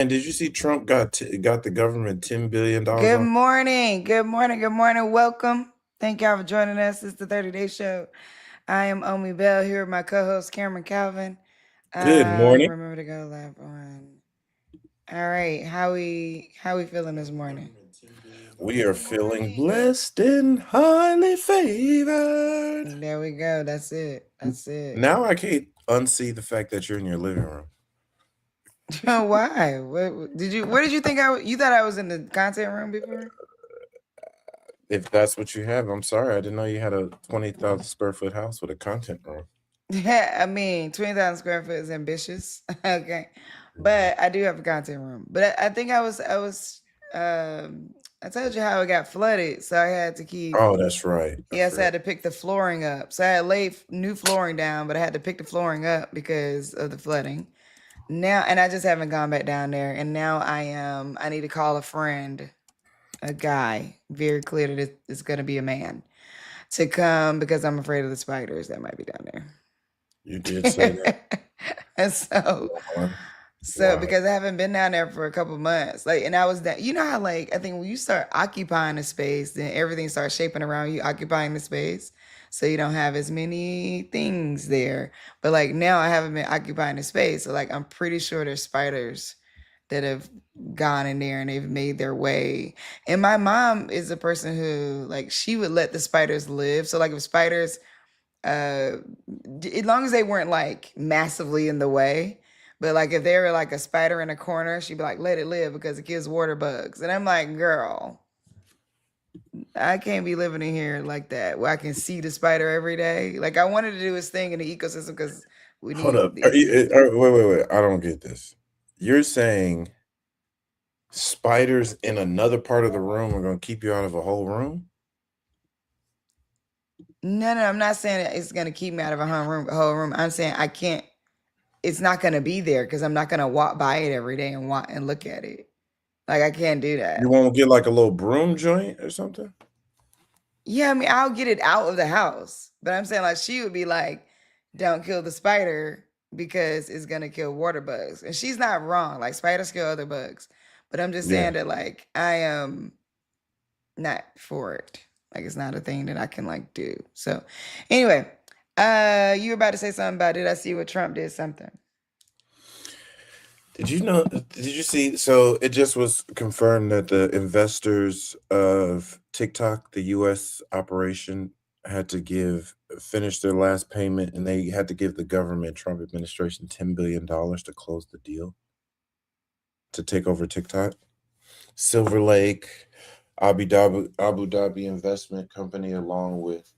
And did you see Trump got the government $10 billion Good on? morning. Good morning. Good morning. Welcome. Thank y'all for joining us. It's the 30 Day Show. I am Omi Bell here with my co host Cameron Calvin. Good morning. Remember to go live on. All right. How we feeling this morning? We are feeling blessed and highly favored. There we go. That's it. That's it. Now I can't unsee the fact that you're in your living room. Why? Where did you think you thought I was in the content room before? If that's what you have, I'm sorry. I didn't know you had a 20,000 square foot house with a content room. Yeah, I mean, 20,000 square foot is ambitious. Okay. But I do have a content room. But I think I told you how it got flooded. So I had to keep, Oh, that's right. I yes, I forgot. had to pick the flooring up. So I had laid new flooring down, but I had to pick the flooring up because of the flooding. Now, and I just haven't gone back down there. And now I need to call a friend, a guy, very clear that it's going to be a man to come because I'm afraid of the spiders that might be down there. You did say that. And so Wow. so Wow. because I haven't been down there for a couple months, like, and I was that, you know how, like, I think when you start occupying a space, then everything starts shaping around you occupying the space, so you don't have as many things there. But like now, I haven't been occupying the space, so like I'm pretty sure there's spiders that have gone in there and they've made their way. And my mom is a person who, like, she would let the spiders live. So like if spiders uh as long as they weren't like massively in the way, but like if they were like a spider in a corner, she'd be like, let it live because it kills water bugs. And I'm like, girl, I can't be living in here like that where I can see the spider every day. Like, I wanted to do his thing in the ecosystem because we Hold need up. Wait. I don't get this. You're saying spiders in another part of the room are going to keep you out of a whole room? no, I'm not saying that it's gonna keep me out of a whole room. I'm saying I can't, it's not gonna be there because I'm not gonna walk by it every day and look at it. Like, I can't do You that. won't get like a little broom joint or something? Yeah, I mean, I'll get it out of the house. But I'm saying, like, she would be like, don't kill the spider because it's gonna kill water bugs. And she's not wrong. Like, spiders kill other bugs. But I'm just Yeah. saying that, like, I am not for it. Like, it's not a thing that I can like do. So anyway, you were about to say something about, did I see what Trump did something? Did you see? So it just was confirmed that the investors of TikTok, the US operation, had to finish their last payment and they had to give the government, Trump administration, $10 billion to close the deal to take over TikTok. Silver Lake, Abu Dhabi Investment Company, along with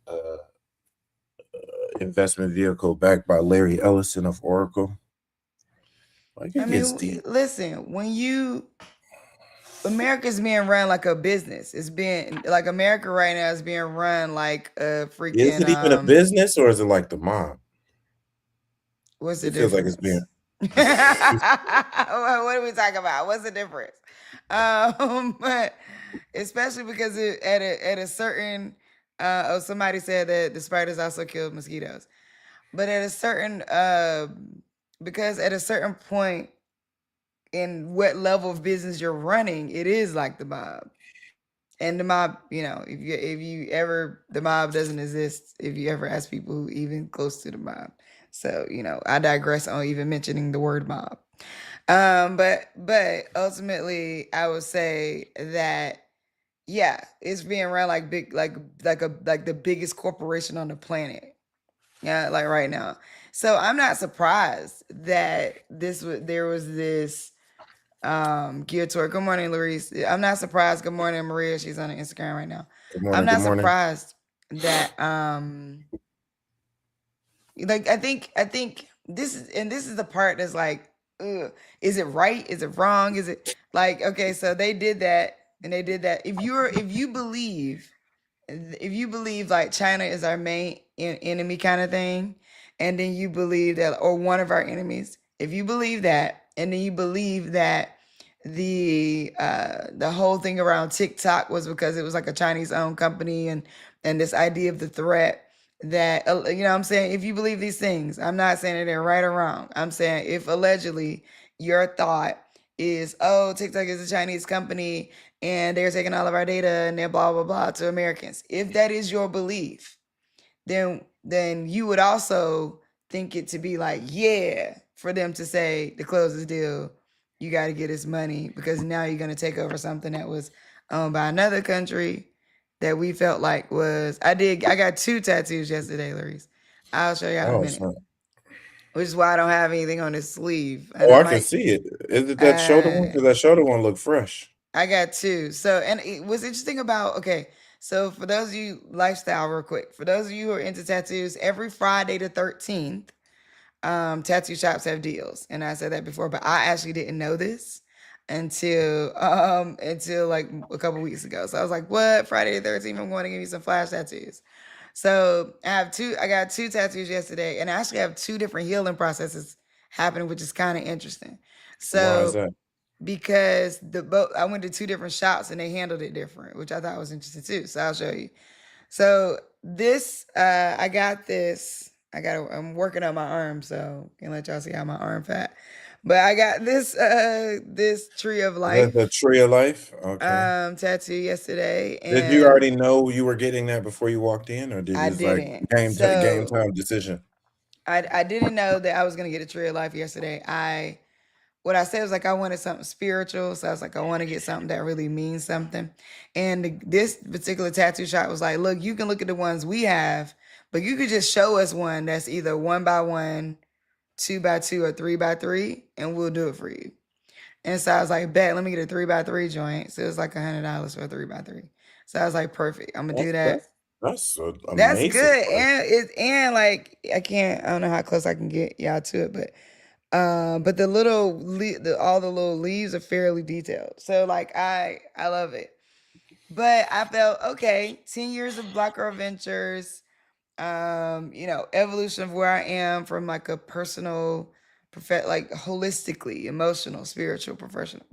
investment vehicle backed by Larry Ellison of Oracle. Like I it gets mean, deep. listen, America's being run like a business. It's being like, America right now is being run like a Is freaking it even a business or is it like the mob? what's the It feels like it's being. difference? What are we talking about? What's the difference? But especially because at a certain somebody said that the spiders also killed mosquitoes. But at a certain because at a certain point in what level of business you're running, it is like the mob. And the mob, if you ever, the mob doesn't exist if you ever ask people who even close to the mob. So, I digress on even mentioning the word mob. But ultimately I would say that, yeah, it's being run like big, like the biggest corporation on the planet. Yeah, like right now. So I'm not surprised that there was this geared toward. Good morning, Louise. I'm not surprised. Good morning, Maria. She's on Instagram right now. Good I'm morning. Good not morning. surprised that like, I think this is the part that's like, ugh, is it right? Is it wrong? Is it like, okay, so they did that, and they did that. If you believe like China is our main enemy kind of thing, and then you believe that, or one of our enemies, if you believe that, and then you believe that the whole thing around TikTok was because it was like a Chinese owned company, and this idea of the threat, that what I'm saying, if you believe these things, I'm not saying that they're right or wrong. I'm saying if allegedly your thought is, oh, TikTok is a Chinese company and they're taking all of our data and they're blah blah blah to Americans. If that is your belief, then you would also think it to be like, yeah, for them to say to close this deal, you got to get this money because now you're going to take over something that was owned by another country that we felt like was. I got 2 tattoos yesterday, Larice. I'll show y'all in a Oh, minute, snap. which is why I don't have anything on this sleeve, and Oh, I I can might. see it. Is it that shoulder one? Uh, Because that shoulder one look fresh. I got 2. So, and what's interesting about, okay, so for those of you, lifestyle real quick, for those of you who are into tattoos, every Friday the 13th, tattoo shops have deals. And I said that before, but I actually didn't know this until like a couple weeks ago. So I was like, what? Friday the 13th, I'm going to give you some flash tattoos. So I got 2 tattoos yesterday, and I actually have 2 different healing processes happening, which is kind of interesting. Why is So that? because I went to 2 different shops and they handled it different, which I thought was interesting too. So I'll show you. So this, I got this. I'm working on my arm, so can let y'all see how my arm fat. But I got this tree of That's a life tree of life. Okay. tattoo yesterday, Did you and already know you were getting that before you walked in, or did I you just like didn't. game So time decision? I didn't know that I was gonna get a tree of life yesterday. What I said was like I wanted something spiritual, so I was like I want to get something that really means something. And this particular tattoo shop was like, look, you can look at the ones we have, but you could just show us one that's either 1 by 1, 2 by 2, or 3 by 3, and we'll do it for you. And so I was like, bet, let me get a 3 by 3 joint. So it was like $100 for a 3 by 3. So I was like, perfect, I'm gonna That's do that. that's that's a That's amazing good, price. and like I don't know how close I can get y'all to it, but all the little leaves are fairly detailed. So like I love it. But I felt okay, 10 years of Black Girl Ventures, evolution of where I am from like a personal like holistically, emotional, spiritual, professional.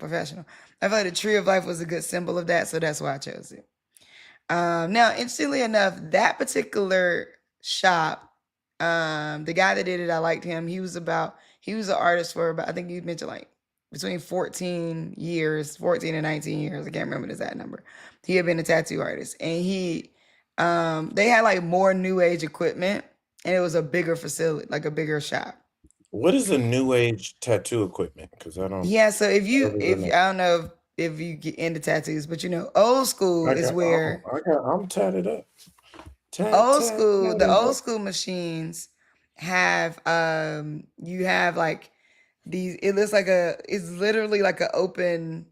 I felt like the tree of life was a good symbol of that, so that's why I chose it. Now, interestingly enough, that particular shop, the guy that did it, I liked him. He was an artist for about, I think you mentioned like between 14 years, 14 and 19 years. I can't remember the exact number. He had been a tattoo artist, and they had like more new age equipment, and it was a bigger facility, like a bigger shop. What is a new age tattoo equipment? Because I don't Yeah, so ever if know. I don't know if you get into tattoos, but old school is where I'm tatted up. the Tatted old up. school machines have you have like these, it's literally like an open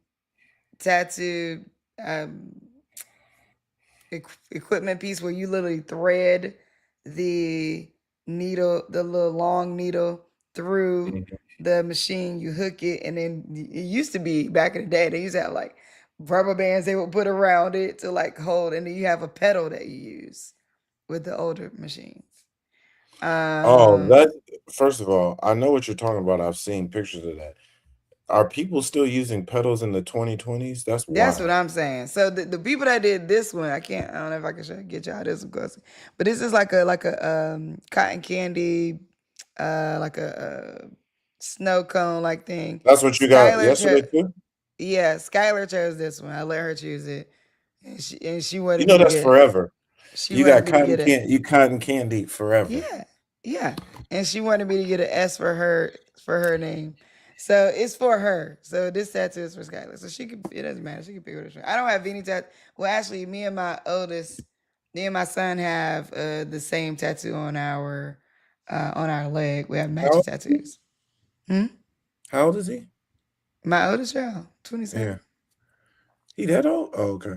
tattoo um equipment piece where you literally thread the the little long needle through Mhm. the machine, you hook it, and then it used to be back in the day, they used to have like rubber bands they would put around it to like hold, and then you have a pedal that you use with the older machines. Oh, Um, that first of all, I know what you're talking about. I've seen pictures of that. Are people still using pedals in the 2020s? That's that's what wild. I'm saying. So the people that did this one, I don't know if I can get y'all this one close, but this is like a cotton candy, like a snow cone like thing. That's what you got Skylar yesterday chose, too? yeah, Skylar chose this one. I let her choose it, and she You wanted know me to that's get forever. she You wanted got me to get it. cotton candy forever. Yeah, yeah. And she wanted me to get an S for her name. So it's for her. So this tattoo is for Skylar. So it doesn't matter. She can pick what she I don't have any tattoo. Well, actually, me and my son have the same tattoo on our leg. We have How matching old is he? tattoos. Hmm? How old is he? My oldest child, 27. Yeah. He that old? Oh, okay.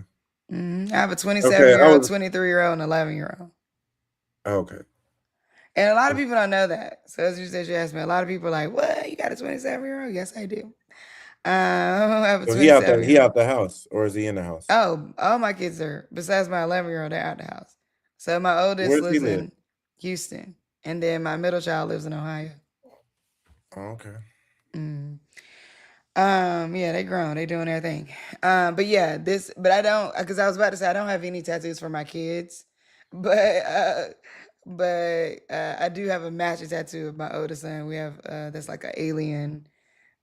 I have a 27 Okay, year old, 23-year-old, and 11-year-old. okay. And a lot of people don't know that. So as you said, you asked me, a lot of people are like, what? You got a 27-year-old? Yes, I do. I have a So 27 he year out old. the house or is he in the house? Oh, all my kids are, besides my 11-year-old, they're out the house. So my Where oldest does he lives live? in Houston, and then my middle child lives in Ohio. Oh, okay. Mm. Yeah, they grown, they doing their thing. But yeah, but I don't, because I was about to say I don't have any tattoos for my kids, but I do have a matching tattoo of my oldest son. We have that's like an alien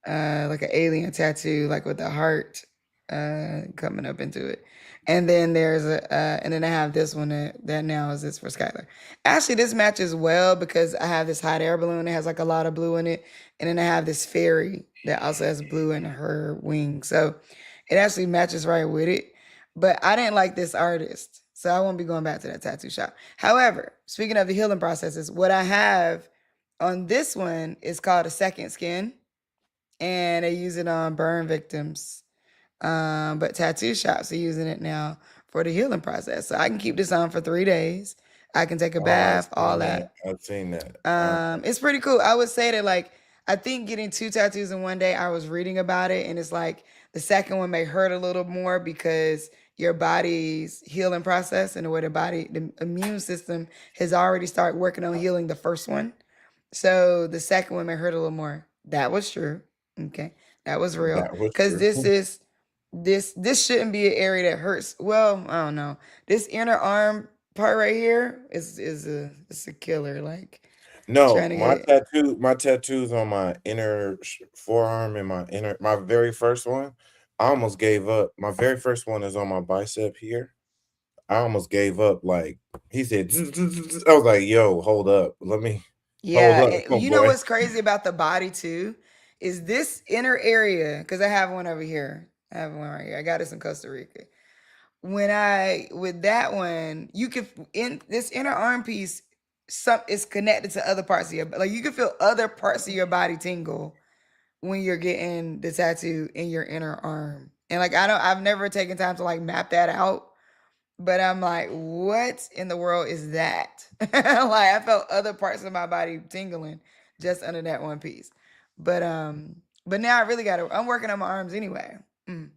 like an alien tattoo, like with a heart coming up into it. And then there's and then I have this one that now is this for Skylar. Actually, this matches well because I have this hot air balloon that has like a lot of blue in it, and then I have this fairy that also has blue in her wing. So it actually matches right with it. But I didn't like this artist, so I won't be going back to that tattoo shop. However, speaking of the healing processes, what I have on this one is called a second skin, and they use it on burn victims. But tattoo shops are using it now for the healing process. So I can keep this on for 3 days. I can take a Oh, I've bath, all seen that. that. I've seen that. It's pretty cool. I would say that like I think getting 2 tattoos in one day, I was reading about it, and it's like the second one may hurt a little more because your body's healing process and the way the immune system has already started working on healing the first one. So the second one may hurt a little more. That was true. Okay. That was real. That was Because true. this shouldn't be an area that hurts. Well, I don't know. This inner arm part right here is a killer. Like No, trying to get my tattoos on my inner forearm and my very first one. I almost gave up. My very first one is on my bicep here. I almost gave up. Like he said, I was like, "Yo, hold up, let me hold Yeah, up, and you know homeboy." what's crazy about the body too is this inner area, because I have one over here. I have one right here. I got this in Costa Rica. When I with that one, you can in this inner arm piece, some is connected to other parts of your like you can feel other parts of your body tingle when you're getting the tattoo in your inner arm. And like I've never taken time to like map that out, but I'm like, what in the world is that? Like I felt other parts of my body tingling just under that one piece. But now I really gotta I'm working on my arms anyway. Mm.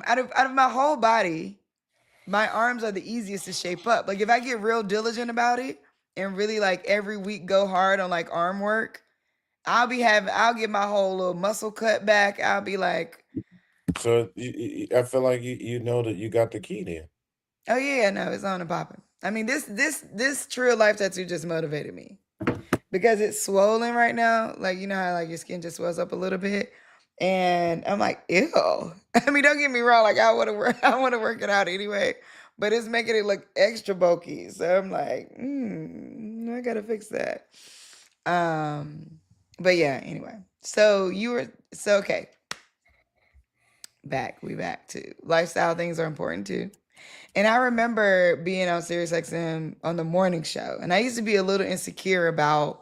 Out of my whole body, my arms are the easiest to shape up. Like if I get real diligent about it and really like every week go hard on like arm work, I'll get my whole little muscle cut back. I'll be like, So I feel like you know that you got the key there. oh yeah, no, it's on and popping. I mean, this True Life tattoo just motivated me because it's swollen right now. Like you know how like your skin just swells up a little bit, and I'm like, ew. I mean, don't get me wrong. Like I want to work, I want to work it out anyway, but it's making it look extra bulky. So I'm like, I gotta fix that. Um, but yeah. Anyway, so okay. We back to lifestyle things are important too. And I remember being on SiriusXM on the morning show, and I used to be a little insecure about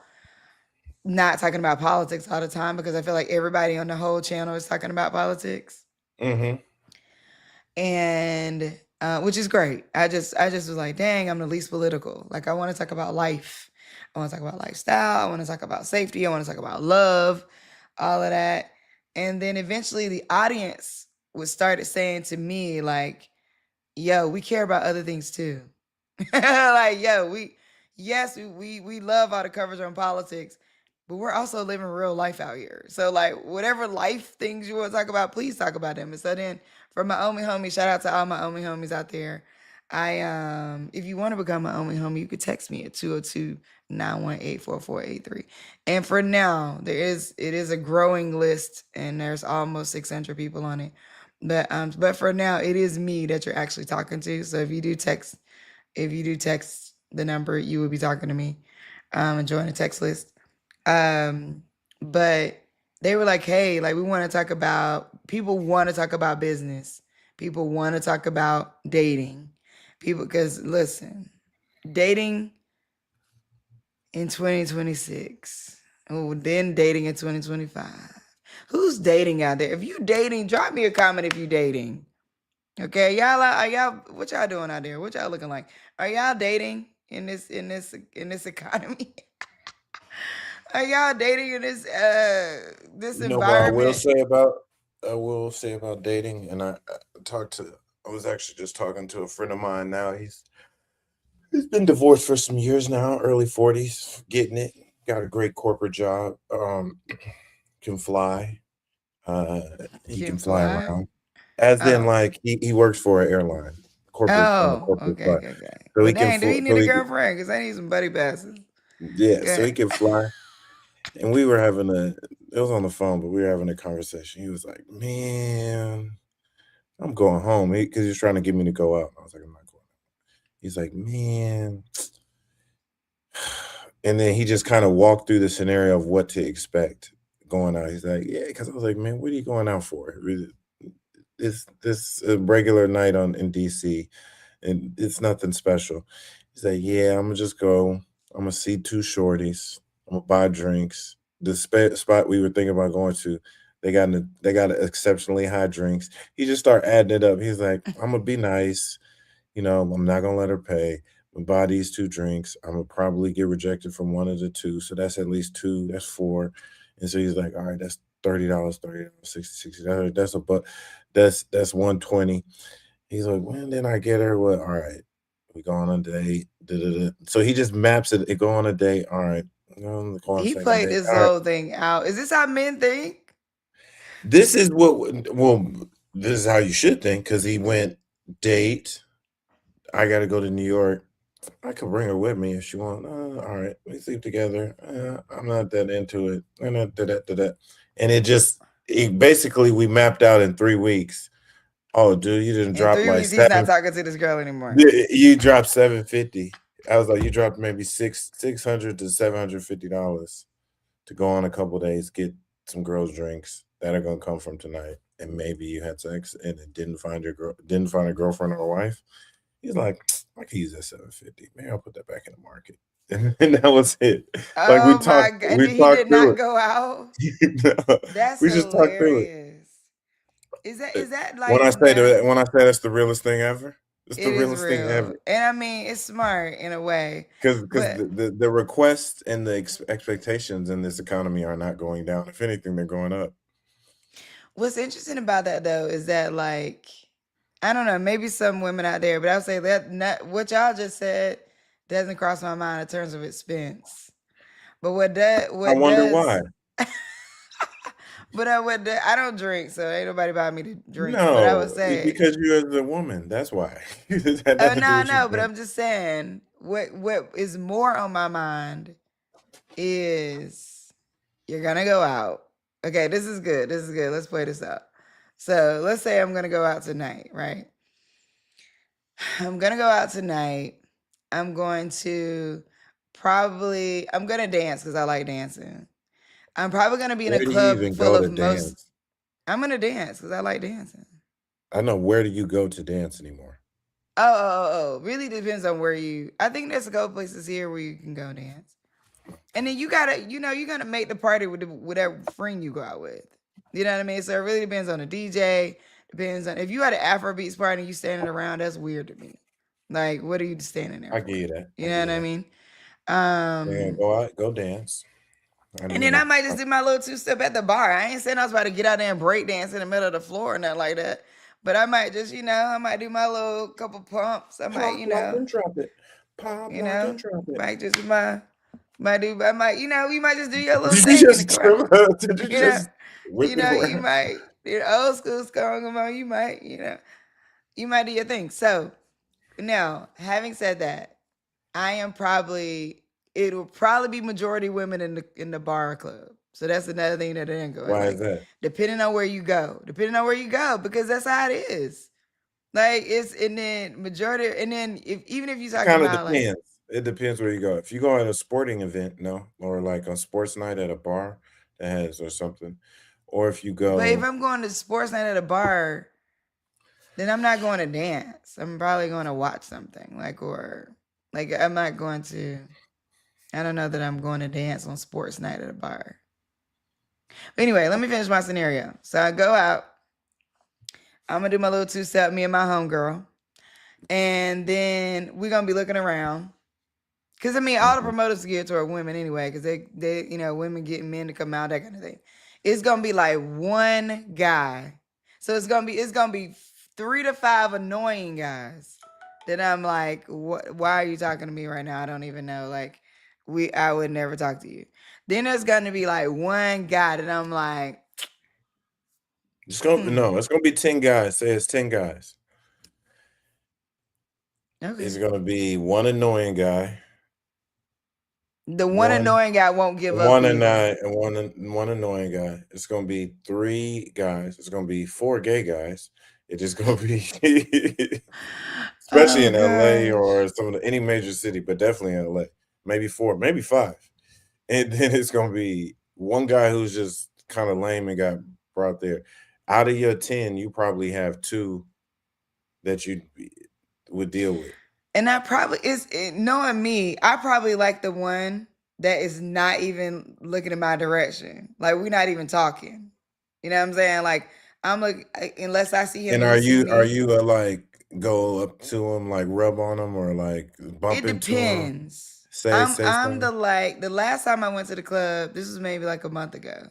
not talking about politics all the time because I feel like everybody on the whole channel is talking about politics, Mm-hmm. and which is great. I just was like, dang, I'm the least political. Like I want to talk about life, I want to talk about lifestyle, I want to talk about safety, I want to talk about love, all of that. And then eventually the audience would started saying to me like, yo, we care about other things too. Like, yo, we love all the coverage on politics, but we're also living real life out here. So like whatever life things you want to talk about, please talk about them. And so then for my only homie, shout out to all my only homies out there. I if you want to become my only homie, you could text me at 202-918-4483. And for now, it is a growing list and there's almost 600 people on it. But for now, it is me that you're actually talking to. So if you do text the number, you will be talking to me. And join the text list. But they were like, hey, like we want to talk about people want to talk about business. People want to talk about dating. People, because listen, dating in 2026. Oh, then dating in 2025. Who's dating out there? If you dating, drop me a comment if you dating. Okay, y'all are y'all what y'all doing out there? What y'all looking like? Are y'all dating in this economy? Are y'all dating in this You know what environment? I will say about dating, and I was actually just talking to a friend of mine now. He's been divorced for some years now, early 40s, getting it. Got a great corporate job. Can fly. Uh, he Can can fly fly? around. As in, Oh. like he works for an airline, corporate on the Oh, corporate okay, side, okay, okay. so Well he can dang, do fly. he need a girlfriend? Because I need some buddy passes. Yeah, so Okay. he can fly. And we were having it was on the phone, but we were having a conversation. He was like, "Man, I'm going home," because he was trying to get me to go out. I was like, "I'm not going." He's like, "Man," and then he just kind of walked through the scenario of what to expect going out. He's like, "Yeah," because I was like, "Man, what are you going out for? It's this a regular night on in DC, and it's nothing special." He's like, "Yeah, I'm gonna just go. I'm gonna see two shorties. I'm gonna buy drinks. The spot we were thinking about going to, they got exceptionally high drinks." He just started adding it up. He's like, "I'm gonna be nice. I'm not gonna let her pay. I'm gonna buy these two drinks. I'm gonna probably get rejected from one of the two, so that's at least two. That's four." And so he's like, "All right, that's $30, $30, 60, That's a but. That's 120." He's like, "When did I get her? Well, all right, we go on a date. Da, da, da." So he just maps it. Go on a date. All right, go on a He second played date. this All right. whole thing out. Is this how men think? This is what. Well, this is how you should think because he went date. I got to go to New York. I could bring her with me if she want. All right, we sleep together. I'm not that into it. And it basically we mapped out in 3 weeks. Oh, dude, you didn't In drop 3 weeks, he's not talking to this girl anymore. you dropped 750. I was like, you dropped maybe $600 to $750 to go on a couple days, get some girls' drinks that are gonna come from tonight, and maybe you had sex and it didn't find a girlfriend or a wife. He's like, I can use that 750. Maybe I'll put that back in the market. And that was it. Like Oh my god! And he talked did through not go out. it. That's We just talked through it. hilarious. Is that like When I say that's the realest thing ever, it's the it is realest thing real, ever. and I mean it's smart in a way, Because but the requests and the expectations in this economy are not going down. If anything, they're going up. what's interesting about that though is that like I don't know, maybe some women out there, but I would say that not, what y'all just said doesn't cross my mind in terms of expense. But I what wonder why. does but I don't drink, so ain't nobody buy me to drink. But I would No, say, because you as a woman. That's why. It had oh nothing to do no, with your no, but drink. I'm just saying what is more on my mind is you're gonna go out. Okay, this is good. This is good. Let's play this out. So let's say I'm gonna go out tonight, right? I'm gonna go out tonight. I'm going to I'm gonna dance because I like dancing. I'm probably gonna be in a Where do you club even full go of to most. dance? I'm gonna dance because I like dancing. I know. Where do you go to dance anymore? Oh. Really depends on where you. I think there's a couple places here where you can go dance, and then you gotta make the party with whatever friend you go out with. You know what I mean? So it really depends on the DJ. Depends on if you had an Afrobeats party and you standing around. That's weird to me. Like, what are you standing there I for? give you that. You I know give what you I that. mean? Yeah, Um, go out, go dance. I and then mean, I might just do my little 2 step at the bar. I ain't saying I was about to get out there and break dance in the middle of the floor or nothing like that. But I might just, I might do my little couple pumps. I might, pop, lock, and drop it. Pop, you lock, and know, drop it. might just do I might, you might just do your little Did you thing in the just corner. did you You know, just whip it you around? might, old school song come on, you might do your thing. So now, having said that, it will probably be majority women in the bar or club. So that's another thing that didn't go. Why is Like that? depending on where you go, because that's how it is. Like it's and then majority and then if even if you're It talking kind of about like, depends. It depends where you go. If you go at a sporting event, no, or like a sports night at a bar that has or something, or if you but if go, I'm going to sports night at a bar, then I'm not going to dance. I'm probably going to watch something or like I'm not going to. I don't know that I'm going to dance on sports night at a bar. But anyway, let me finish my scenario. So I go out. I'm gonna do my little 2 step, me and my homegirl, and then we're gonna be looking around. Cause I mean, all the Mhm. promoters geared toward women anyway, cause they women getting men to come out, that kind of thing. It's gonna be like one guy, so it's gonna be 3 to 5 annoying guys that I'm like, what? Why are you talking to me right now? I don't even know. Like, I would never talk to you. Then there's gonna be like one guy that I'm like, No, it's gonna be 10 guys. Say it's 10 guys. It's okay. gonna be one annoying guy, The one one annoying guy won't give up one and either. and one annoying guy. It's gonna be 3 guys. It's gonna be 4 gay guys. It is gonna be especially Oh in LA gosh. or any major city, but definitely in LA. Maybe 4, maybe 5. And then it's gonna be one guy who's just kinda lame and got brought there. Out of your 10, you probably have 2 that you would deal with. And I probably knowing me, I probably like the one that is not even looking in my direction. Like we're not even talking. You know what I'm saying? Like I'm like unless I see him And and he see are me. you, like, go up to him, like, rub on him or, like, bump It into him, depends. say I'm something? the like the last time I went to the club, this was maybe like a month ago.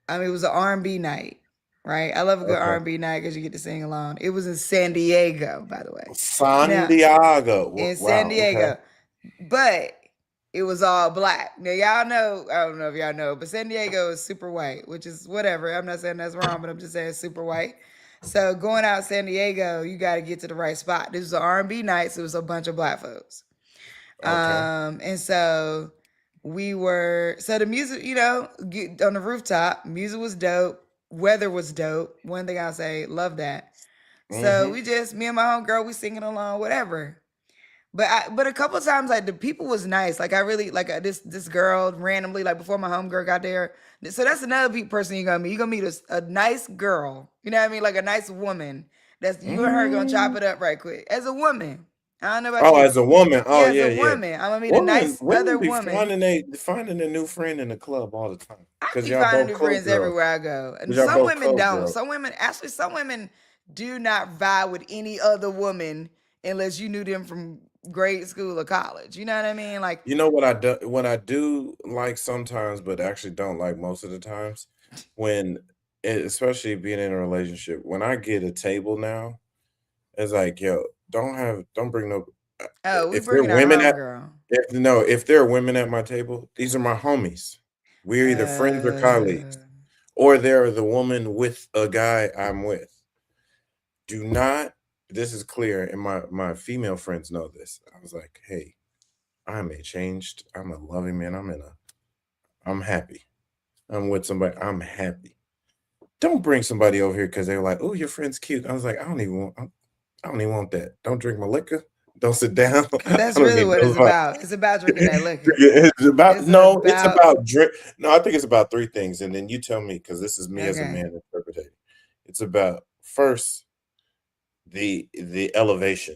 I mean, it was an R&B night, right? I love a good Okay. R&B night because you get to sing along. It was in San Diego, by the way. San Now, Diego. in San Wow, okay. Diego, but it was all black. Now, y'all know, I don't know if y'all know, but San Diego is super white, which is whatever. I'm not saying that's wrong, but I'm just saying it's super white. So going out San Diego, you got to get to the right spot. This was an R&B night, so it was a bunch of black folks. Okay. And so so the music, on the rooftop, music was dope. Weather was dope. One thing I'll say, love that. So Mhm. we just, me and my homegirl, we singing along, whatever. But a couple of times, like the people was nice. Like I really like this girl randomly, like before my homegirl got there. So that's another person you're gonna meet. You're gonna meet a nice girl. You know what I mean? Like a nice woman. That's you and her gonna chop Mm. it up right quick. As a woman, I don't know about Oh, you. as a woman. Oh, Yeah, as yeah, a yeah. woman, I'm gonna meet a nice Women other be woman. finding a new friend in the club all the time I because 'cause keep y'all finding both new club friends girls. everywhere I go. 'Cause And y'all some both women club don't. girls. Some women do not vibe with any other woman unless you knew them from grade school or college. You know what I mean? Like, You know what I do like sometimes, but actually don't like most of the times? When especially being in a relationship, when I get a table now, it's like, "Yo, don't bring no." oh, we If there are bringing our women at homegirl. if there are women at my table, these are my homies. We're either friends or colleagues, Uh, or they're the woman with a guy I'm with. Do not this is clear, and my female friends know this. I was like, "Hey, I'm a changed I'm a loving man. I'm happy. I'm with somebody. I'm happy. Don't bring somebody over here because they're like, oh, your friend's cute. I was like, I don't even want that. Don't drink my liquor. Don't sit down. Cause I that's don't really need what those it's vibes. about. It's about drinking that liquor. It's about It's no, it's about about drink. No, I think it's about 3 things, and then you tell me because this is me as a okay. man interpreting. It's about first the elevation.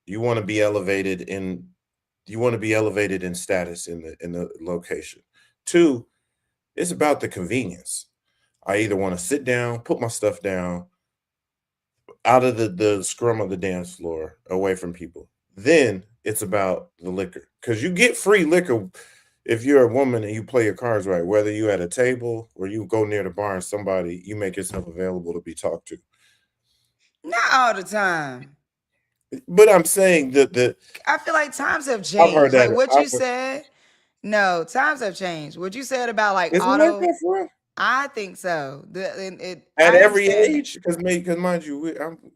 You want to be elevated in you want to be elevated in status in the location. 2, it's about the convenience. I either want to sit down, put my stuff down, out of the scrum of the dance floor, away from people. Then it's about the liquor because you get free liquor if you're a woman and you play your cards right. Whether you at a table or you go near the bar and somebody, you make yourself available to be talked to. Not all the time. But I'm saying that I feel like times have I've heard changed. Like that. what you said. No, times have changed. What you said about like Is it like auto, that for real? I think so. At I every understand that. age, because mind you,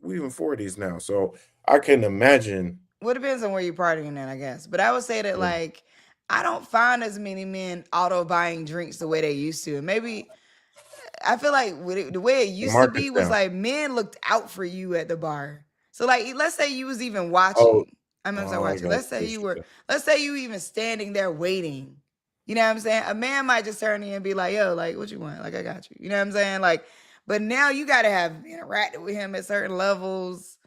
we in 40s now, so I can imagine. Well, it depends on where you're partying at, I guess. But I would say that Mm, like I don't find as many men auto buying drinks the way they used to. And maybe I feel like the way it the used to be market's was down. like men looked out for you at the bar. So like let's say you was even Oh, watching. I'm sorry, I watching. got you. What you saying. Let's say you even standing there waiting. You know what I'm saying? A man might just turn in and be like, yo, like what you want? Like I got you. You know what I'm saying? Like, but now you gotta have interacted with him at certain levels.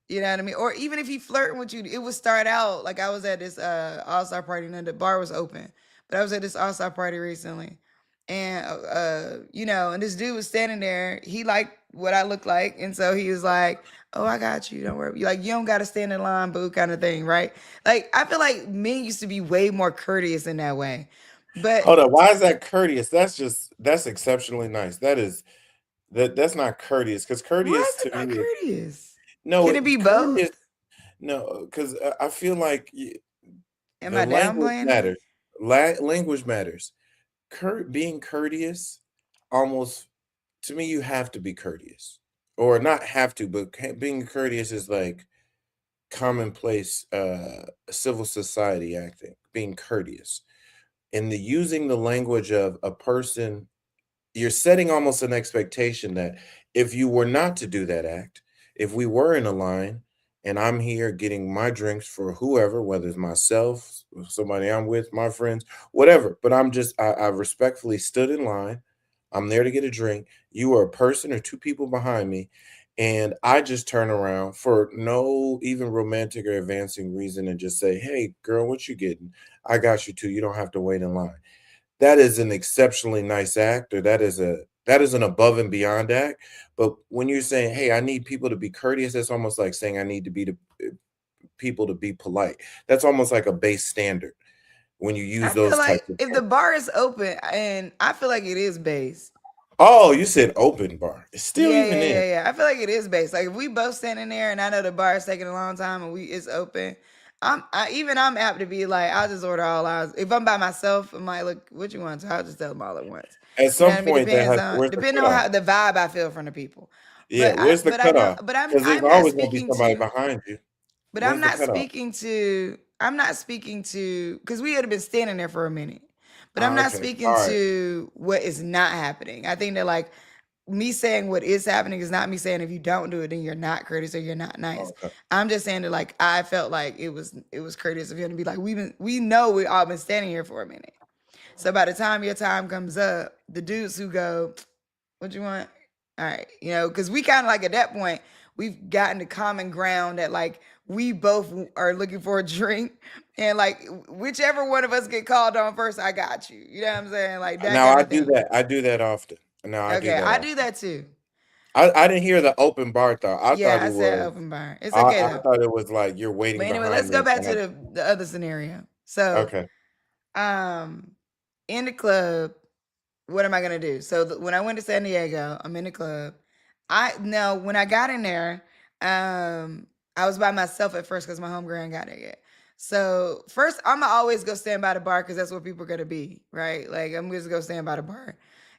You know what I mean? Or even if he flirting with you, it would start out like I was at this all-star party and the bar was open. But I was at this all-star party recently and and this dude was standing there. He liked what I looked like, and so he was like, "Oh, I got you. Don't worry. Like you don't got to stand in line, boo," kind of thing, right? Like I feel like men used to be way more courteous in that way, but Hold up, why is that courteous? That's exceptionally nice. That's not courteous because why courteous is it to not me is courteous? no, Can it be courteous both? no, because I feel like Am the I language downplaying it? matters. Language matters. Being courteous almost to me, you have to be courteous, or not have to, but being courteous is like commonplace civil society acting. Being courteous. and using the language of a person, you're setting almost an expectation that if you were not to do that act, if we were in a line and I'm here getting my drinks for whoever, whether it's myself, somebody I'm with, my friends, whatever, but I respectfully stood in line. I'm there to get a drink. You are a person or two people behind me. And I just turn around for no even romantic or advancing reason and just say, "Hey, girl, what you getting? I got you too. You don't have to wait in line." That is an exceptionally nice act, or that is an above and beyond act. But when you're saying, "Hey, I need people to be courteous," that's almost like saying, "I need to be to people to be polite." That's almost like a base standard when you use I feel those types like of if the terms. bar is open, and I feel like it is base. Oh, you said open bar. It's still Yeah, even yeah, in. yeah, yeah. I feel like it is based. Like if we both standing there, and I know the bar is taking a long time, and it's open. I'm apt to be like, I'll just order all ours. If I'm by myself, I might look, what you want? So I'll just tell them all at once. At You know some what I mean? point, that Depends has on where's the depending on cutoff? how the vibe I feel from the people. Yeah, where's the But I know, cutoff? but I'm Because there's I'm not always gonna be speaking somebody to. behind you. But When's the cutoff? I'm not speaking to because we had been standing there for a minute. But I'm Ah, not okay. speaking Alright. to what is not happening. I think that like me saying what is happening is not me saying if you don't do it then you're not courteous or you're not nice. Okay. I'm just saying that like I felt like it was courteous of him to be like we know we all been standing here for a minute. So by the time your time comes up, the dudes who go, what you want? All right, because we kind of like at that point we've gotten to common ground that like we both are looking for a drink, and like whichever one of us get called on first, I got you. You know what I'm saying? Like that Now kind I of do thing. that. I do that often. Now I do Okay, that I do often. that too. I didn't hear the open bar thought. I thought Yeah, I it said was open bar. It's okay I though. thought it was like you're But waiting anyway, behind let's me go back and to the other scenario. So, okay. um, in the club, what am I gonna do? So when I went to San Diego, I'm in the club. I now when I got in there, I was by myself at first because my homegirl ain't got there yet. So first, I'ma always go stand by the bar because that's where people are gonna be, right? Like I'm just go stand by the bar.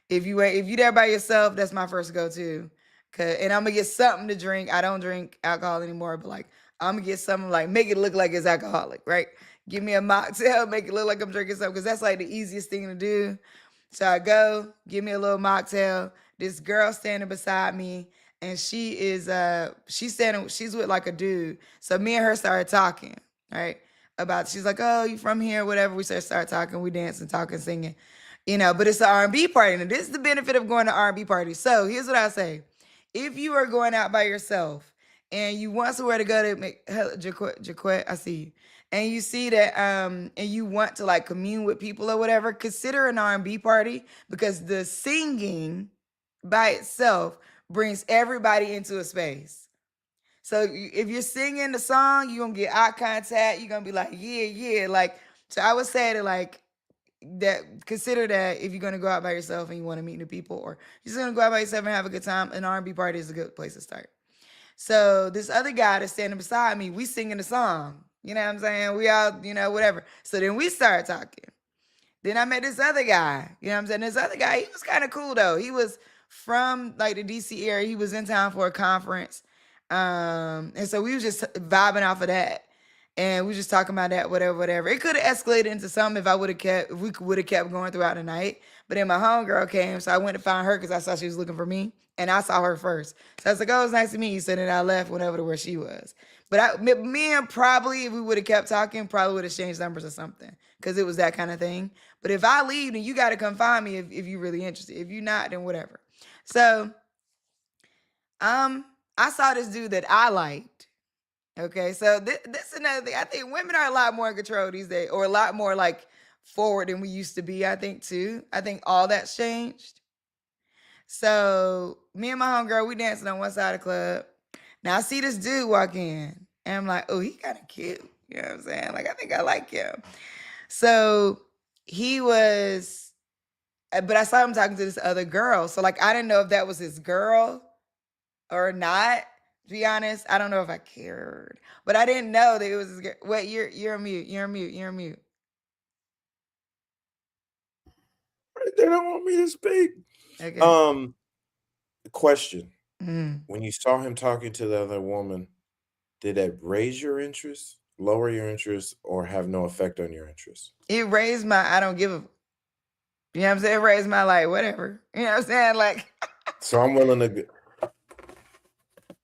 If you there by yourself, that's my first go to. And I'm gonna get something to drink. I don't drink alcohol anymore, but like I'm gonna get something like make it look like it's alcoholic, right? Give me a mocktail, make it look like I'm drinking something because that's like the easiest thing to do. So I go, give me a little mocktail. This girl standing beside me, and she's with like a dude. So me and her started talking, right? About she's like, oh, you from here, whatever. We start talking, we dancing, talking, singing, but it's an R&B party. And this is the benefit of going to R&B parties. So here's what I say. If you are going out by yourself and you want somewhere to go to make Jaquette, I see you. And you see that and you want to like commune with people or whatever, consider an R&B party because the singing by itself brings everybody into a space. So if you're singing the song, you're gonna get eye contact, you're gonna be like, yeah, yeah. Like, so I would say that like that consider that if you're gonna go out by yourself and you want to meet new people, or you're just gonna go out by yourself and have a good time, an R&B party is a good place to start. So this other guy that's standing beside me, we singing the song. You know what I'm saying? We all, whatever. So then we started talking. Then I met this other guy. You know what I'm saying? This other guy, he was kind of cool though. He was from like the DC area. He was in town for a conference. And so we was just vibing off of that. And we was just talking about that, whatever, whatever. It could have escalated into something if we would have kept going throughout the night. But then my homegirl came, so I went to find her because I saw she was looking for me, and I saw her first. So I was like, "Oh, it's nice to meet you." So then I left, went over to where she was. But me and probably if we would have kept talking, probably would have changed numbers or something because it was that kind of thing. But if I leave, then you got to come find me if you're really interested. If you're not, then whatever. So um, I saw this dude that I liked. Okay, so this is another thing. I think women are a lot more in control these days, or a lot more like forward than we used to be. I think too. I think all that's changed. So me and my homegirl, we dancing on one side of the club. Now I see this dude walk in, and I'm like, oh, he kind of cute. You know what I'm saying? Like I think I like him. So he was, but I saw him talking to this other girl. So like I didn't know if that was his girl or not. To be honest, I don't know if I cared, but I didn't know that it was his girl. Wait, you're a mute. You're a mute. You're a mute. They don't want me to speak. Okay. Um, question. Mm. When you saw him talking to the other woman, did that raise your interest lower your interest, or have no effect on your interest? It raised my I don't give a, you know what I'm saying? It raised my like whatever. You know what I'm saying? Like, So I'm willing to.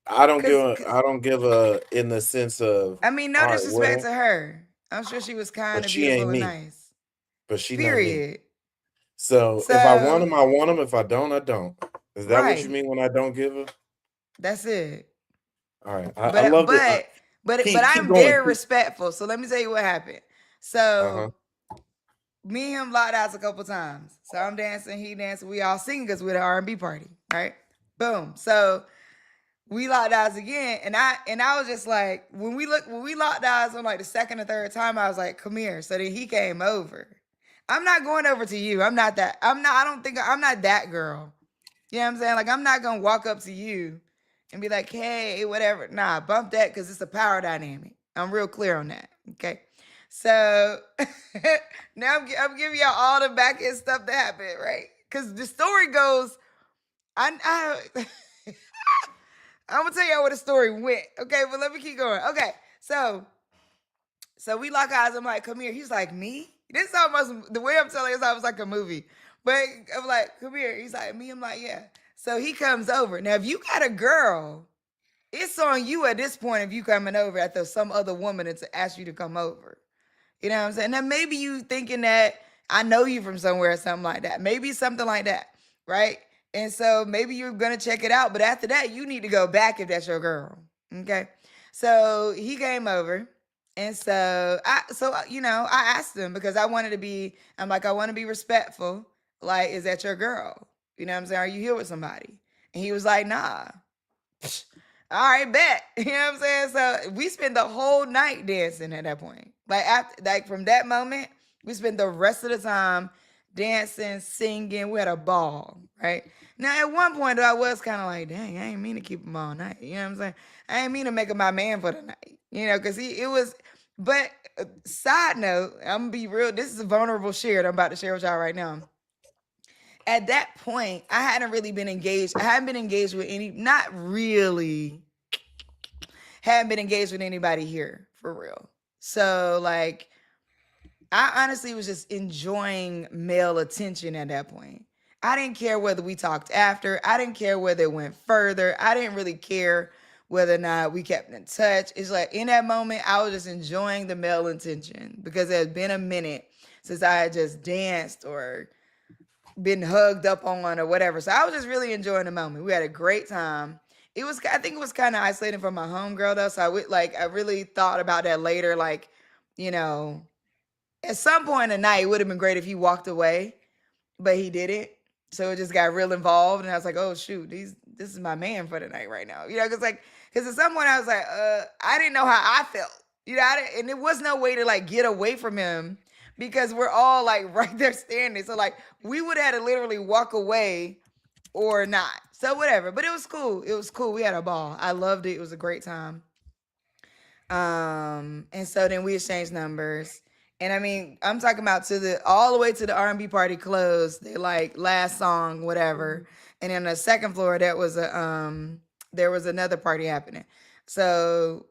I don't give cause, a. 'cause I don't give a in the sense of. I mean, no All right, disrespect well, to her. I'm sure she was kind but and she beautiful ain't and me. nice. But she not me. Period. So if I want So them, I want them. If I don't, I don't. Is that what you right. mean when I don't give a? That's it. All right, I But love it. but Keep I'm going. very respectful. So let me tell you what happened. Uh So huh. me and him locked eyes a couple times. So I'm dancing, he dancing, we all singing because we're the R&B party, right? Boom. So we locked eyes again, and I was just like, when we locked eyes on like the second or third time, I was like, come here. So then he came over. I'm not going over to you. I don't think I'm not that girl. You know what I'm saying? Like, I'm not gonna walk up to you and be like, hey, whatever. Nah, bump that because it's a power dynamic. I'm real clear on that. Okay. So now I'm giving y'all all the back end stuff that happened, right? Because the story goes, I I'm gonna tell y'all where the story went. Okay, but let me keep going. Okay, so we lock eyes. I'm like, come here. He's like, me? This is almost the way I'm telling it's almost like a movie. But I'm like, come here. He's like, me. I'm like, yeah. So he comes over. Now, if you got a girl, it's on you at this point if you coming over after some other woman to ask you to come over. You know what I'm saying? Now maybe you thinking that I know you from somewhere or something like that. Maybe something like that, right? And so maybe you're gonna check it out, but after that, you need to go back if that's your girl. Okay. So he came over. And so I asked him because I'm like, I want to be respectful. Like, is that your girl? You know what I'm saying? Are you here with somebody? And he was like, nah. All right, bet. You know what I'm saying? So we spent the whole night dancing at that point. Like from that moment, we spent the rest of the time dancing, singing. We had a ball, right? Now at one point though, I was kind of like, dang, I ain't mean to keep him all night. You know what I'm saying? I ain't mean to make him my man for the night. You know, because it was. But side note, I'm gonna be real. This is a vulnerable share that I'm about to share with y'all right now. At that point, I hadn't really been engaged. I hadn't been engaged with not really, hadn't been engaged with anybody here for real. So like, I honestly was just enjoying male attention at that point. I didn't care whether we talked after. I didn't care whether it went further. I didn't really care whether or not we kept in touch. It's like in that moment, I was just enjoying the male attention because it had been a minute since I had just danced or been hugged up on or whatever. So I was just really enjoying the moment. We had a great time. I think it was kind of isolating from my homegirl though. So I really thought about that later. Like, you know, at some point in the night, it would have been great if he walked away, but he didn't. So it just got real involved. And I was like, oh shoot, this is my man for the night right now. You know, because at some point I was like, I didn't know how I felt. You know, and there was no way to like get away from him because we're all like right there standing. So like we would have had to literally walk away or not. So whatever. But it was cool. It was cool. We had a ball. I loved it. It was a great time. And so then we exchanged numbers. And I mean, I'm talking about all the way to the R&B party closed. They like last song, whatever. And then the second floor, there was another party happening. So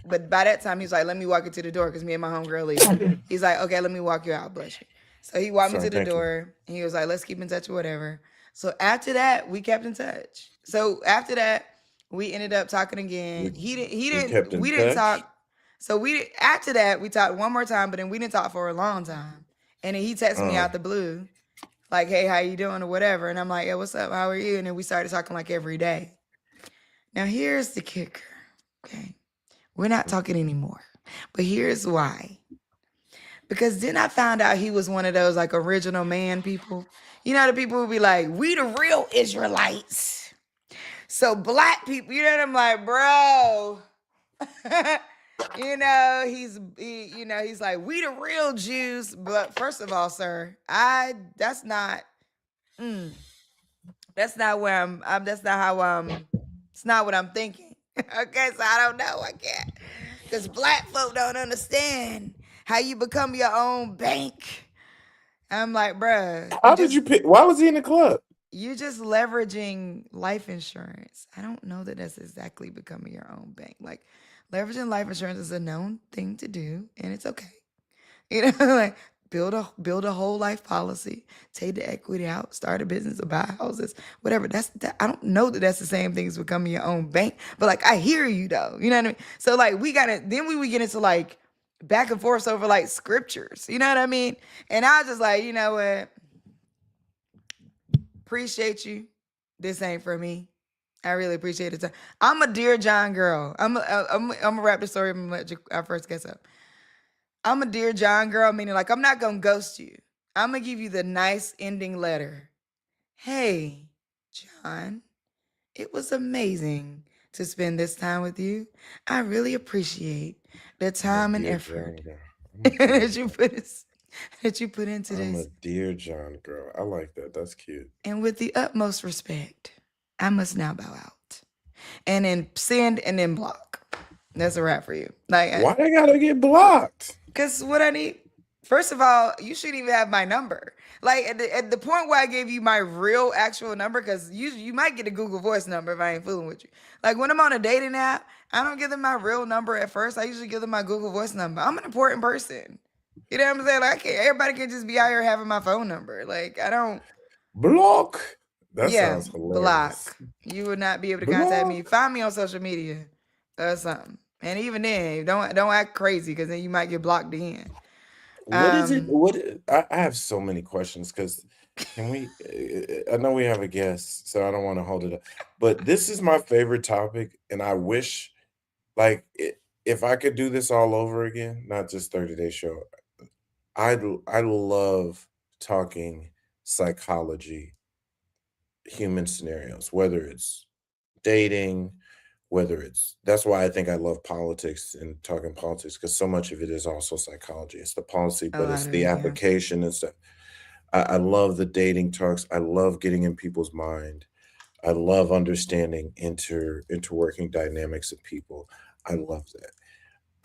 but by that time he was like, let me walk you to the door because me and my homegirl leave. He's like, okay, let me walk you out, bless you. So he walked me Sorry, to the thank you. door and he was like, let's keep in touch or whatever. So after that, we kept in touch. So after that, we ended up talking again. We kept in We didn't touch. talk. So after that, we talked one more time, but then we didn't talk for a long time. And then he texted me out the blue, like, hey, how you doing or whatever. And I'm like, yeah, what's up? How are you? And then we started talking like every day. Now here's the kicker. Okay. We're not talking anymore. But here's why. Because then I found out he was one of those like original man people. You know, the people who be like, we the real Israelites. So black people, you know what I'm like, bro. He's like, we the real Jews. But first of all, sir, that's not where that's not how it's not what I'm thinking. Okay, so I don't know. I can't. Because black folk don't understand how you become your own bank. I'm like, bruh, How did you pick? Why was he in the club? you're just leveraging life insurance. I don't know that that's exactly becoming your own bank. Like leveraging life insurance is a known thing to do, and it's okay. You know, like build a whole life policy, take the equity out, start a business, or buy houses, whatever. I don't know that that's the same thing as becoming your own bank, but like I hear you though. You know what I mean? So like we would get into like back and forth over like scriptures. You know what I mean? And I was just like, you know what? Appreciate you. This ain't for me. I really appreciate it. I'm a Dear John girl. I'm gonna wrap the story and let our first guess up. I'm a Dear John girl, meaning like I'm not gonna ghost you. I'm gonna give you the nice ending letter. Hey, John, it was amazing to spend this time with you. I really appreciate the I'm a time and Dear effort John girl. I'm a Dear that you John. put that you put into I'm a this. Dear John girl. I like that. That's cute. And with the utmost respect, I must now bow out. And then send and then block. That's a wrap for you. Like, Why they gotta get blocked? because what I need, first of all, you shouldn't even have my number. Like at the point where I gave you my real actual number, because you might get a Google Voice number if I ain't fooling with you. Like when I'm on a dating app, I don't give them my real number at first. I usually give them my Google Voice number. I'm an important person. You know what I'm saying? Like everybody can just be out here having my phone number. Like I don't. Block. That Yeah, sounds hilarious. block. You would not be able to contact me. Block. Find me on social media or something. And even then, don't act crazy because then you might get blocked again. What is it? Um, I have so many questions because can we? I know we have a guest, so I don't want to hold it up. But this is my favorite topic, and I wish, like, if I could do this all over again, not just 30 Day Show, I love talking psychology, human scenarios, whether it's dating, whether it's that's why I think I love politics and talking politics because so much of it is also psychology. It's the policy, a but lot it's of the it, yeah. application and stuff. I love the dating talks. I love getting in people's mind. I love understanding interworking dynamics of people. I love that.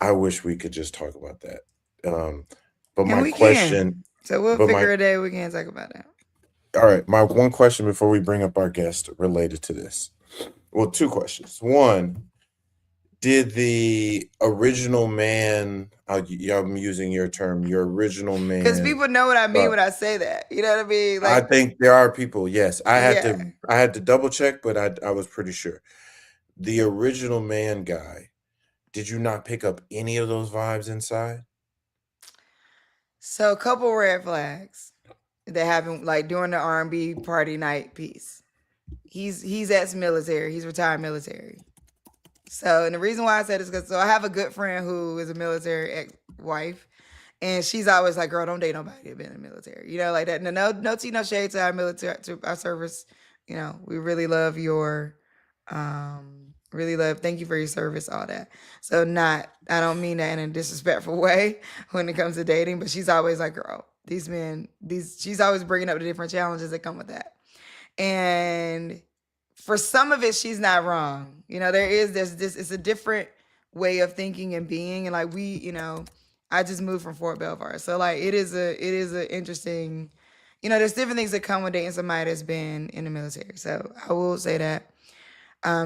I wish we could just talk about that. Um, but And my we can. question, So we'll but figure my a day we can talk about that. all right, my one question before we bring up our guest related to this. Well, two questions. One, did the original man, I'm using your term, your original Because man, people know what I mean uh, when I say that. You know what I mean? I Like, think there are people, yes. yeah. I had to double check, but I was pretty sure. The original man guy, did you not pick up any of those vibes inside? So a couple red flags that happened like during the R&B party night piece. He's ex-military. He's retired military. So, and the reason why I said this because I have a good friend who is a military ex-wife, and she's always like, "Girl, don't date nobody that been in the military." You know, like that. No tea, no shade to our military, to our service. You know, we really love your, really love. Thank you for your service, all that. So, I don't mean that in a disrespectful way when it comes to dating, but she's always like, "Girl, these men, she's always bringing up the different challenges that come with that." And for some of it, she's not wrong. You know, there's this, it's a different way of thinking and being. And like I just moved from Fort Belvoir. So like it is a interesting, there's different things that come with dating somebody that's been in the military. So I will say that.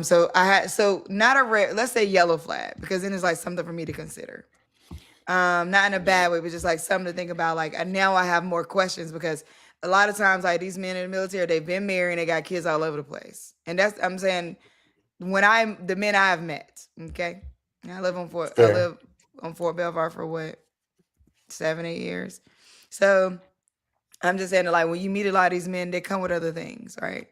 So not a red, let's say yellow flag, because then it's like something for me to consider. Not in a bad way, but just like something to think about. Like now I have more questions because a lot of times like these men in the military, they've been married and they got kids all over the place. And I'm saying the men I have met, okay? I live on Fair. Fort Belvoir for what, 7-8 years. So I'm just saying that like when you meet a lot of these men, they come with other things, right?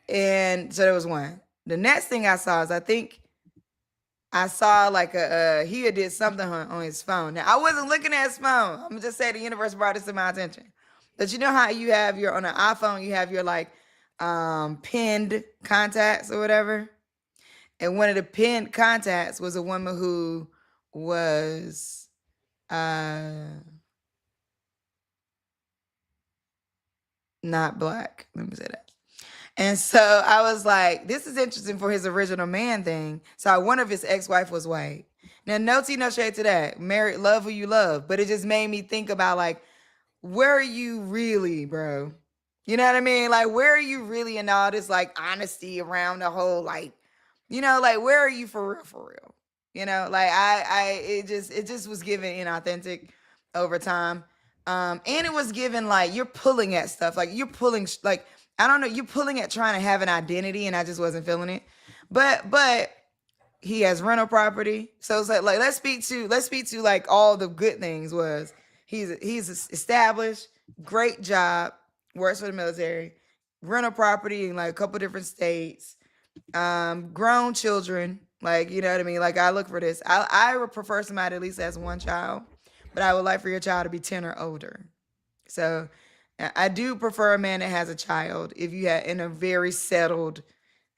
And so there was one. The next thing I saw is I think I saw like he had did something on his phone. Now I wasn't looking at his phone. I'm just saying the universe brought this to my attention. But you know how you have on an iPhone, you have your like pinned contacts or whatever. And one of the pinned contacts was a woman who was not black. Let me say that. And so I was like, this is interesting for his original man thing. So one of his ex-wife was white. Now, no tea, no shade to that. Marry, love who you love. But it just made me think about like, where are you really, bro? You know what I mean? Like, where are you really in all this like honesty around the whole like, like where are you for real, for real? Like it just was given inauthentic over time. And it was given like you're pulling at stuff, like you're pulling like I don't know, you're pulling at trying to have an identity, and I just wasn't feeling it. But he has rental property, so it's like let's speak to like all the good things. Was he's established, great job, works for the military, rental property in like a couple different states, grown children, like you know what I mean. Like I look for this. I would prefer somebody at least has one child, but I would like for your child to be 10 or older. So I do prefer a man that has a child if you had in a very settled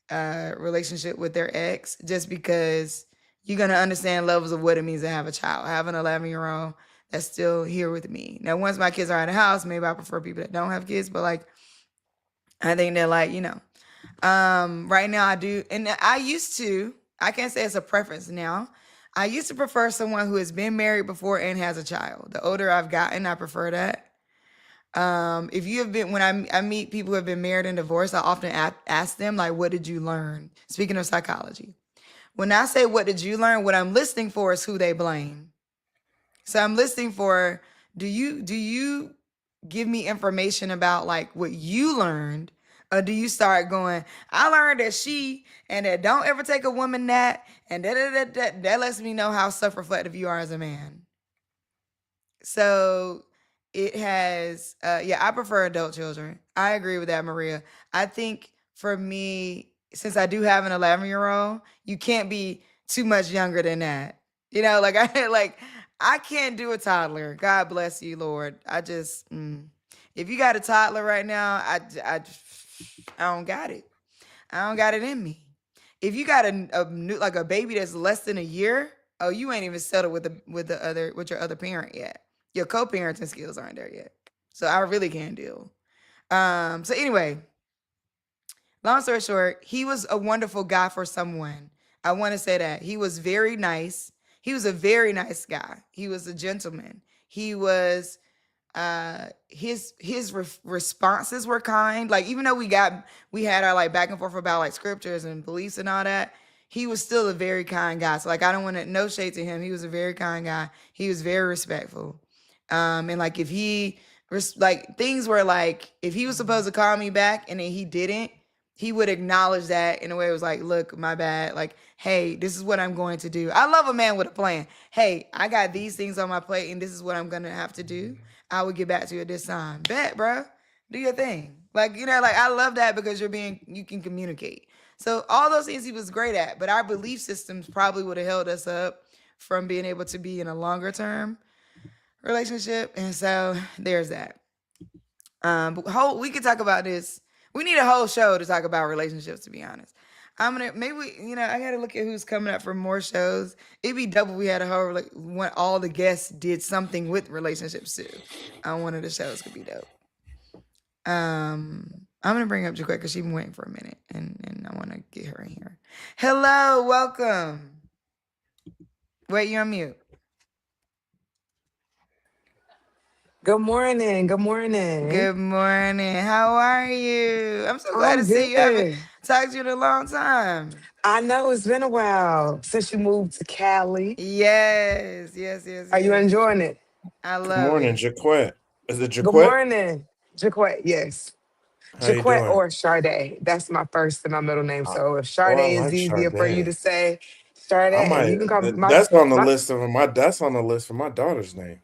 relationship with their ex, just because you're gonna understand levels of what it means to have a child. I have an 11-year-old that's still here with me. Now, once my kids are out of the house, maybe I prefer people that don't have kids, but like I think they're like, right now I do, and I can't say it's a preference now. I used to prefer someone who has been married before and has a child. The older I've gotten, I prefer that. If you have been, when I meet people who have been married and divorced, I often ask them, like, what did you learn? Speaking of psychology, when I say, what did you learn? What I'm listening for is who they blame. So I'm listening for, do you give me information about like what you learned? Or do you start going, I learned that she, and that don't ever take a woman that, and that lets me know how self-reflective you are as a man. So it has, yeah, I prefer adult children. I agree with that, Maria. I think for me, since I do have an 11-year-old, you can't be too much younger than that. Like I can't do a toddler. God bless you, Lord. If you got a toddler right now, I don't got it. I don't got it in me. If you got a new, like a baby that's less than a year, oh, you ain't even settled with your other parent yet. Your co-parenting skills aren't there yet. So I really can't deal. So anyway, long story short, he was a wonderful guy for someone. I want to say that. He was very nice. He was a very nice guy. He was a gentleman. He was his responses were kind. Like even though we had our like back and forth about like scriptures and beliefs and all that, he was still a very kind guy. So like I don't want to no shade to him. He was a very kind guy. He was very respectful. And like if he like things were like if he was supposed to call me back and then he didn't, he would acknowledge that in a way it was like, look, my bad. Like, hey, this is what I'm going to do. I love a man with a plan. Hey, I got these things on my plate and this is what I'm going to have to do. I will get back to you at this time. Bet, bro. Do your thing. Like, like I love that because you can communicate. So all those things he was great at, but our belief systems probably would have held us up from being able to be in a longer term relationship. And so there's that. But we could talk about this. We need a whole show to talk about relationships, to be honest. I gotta look at who's coming up for more shows. It'd be double. We had a whole when all the guests did something with relationships too. On one of the shows could be dope. I'm gonna bring up Jaquette because she's been waiting for a minute, and I want to get her in here. Hello, welcome. Wait, you're on mute. Good morning. Good morning. Good morning. How are you? I'm so glad to I'm see you. I haven't good. talked to you in a long time. I know it's been a while since you moved to Cali. Yes. Are you enjoying it? I Good love morning, it. Jaquette. Is it Good Jaquette? morning. Jaquette, yes. How you Jaquette doing? or Sade. That's my first and my middle name. Uh, So if oh, Sade I is like easier for you to Sade. say, I Sade. might. You can call me That's on the my list of my. That's on the list for my daughter's name.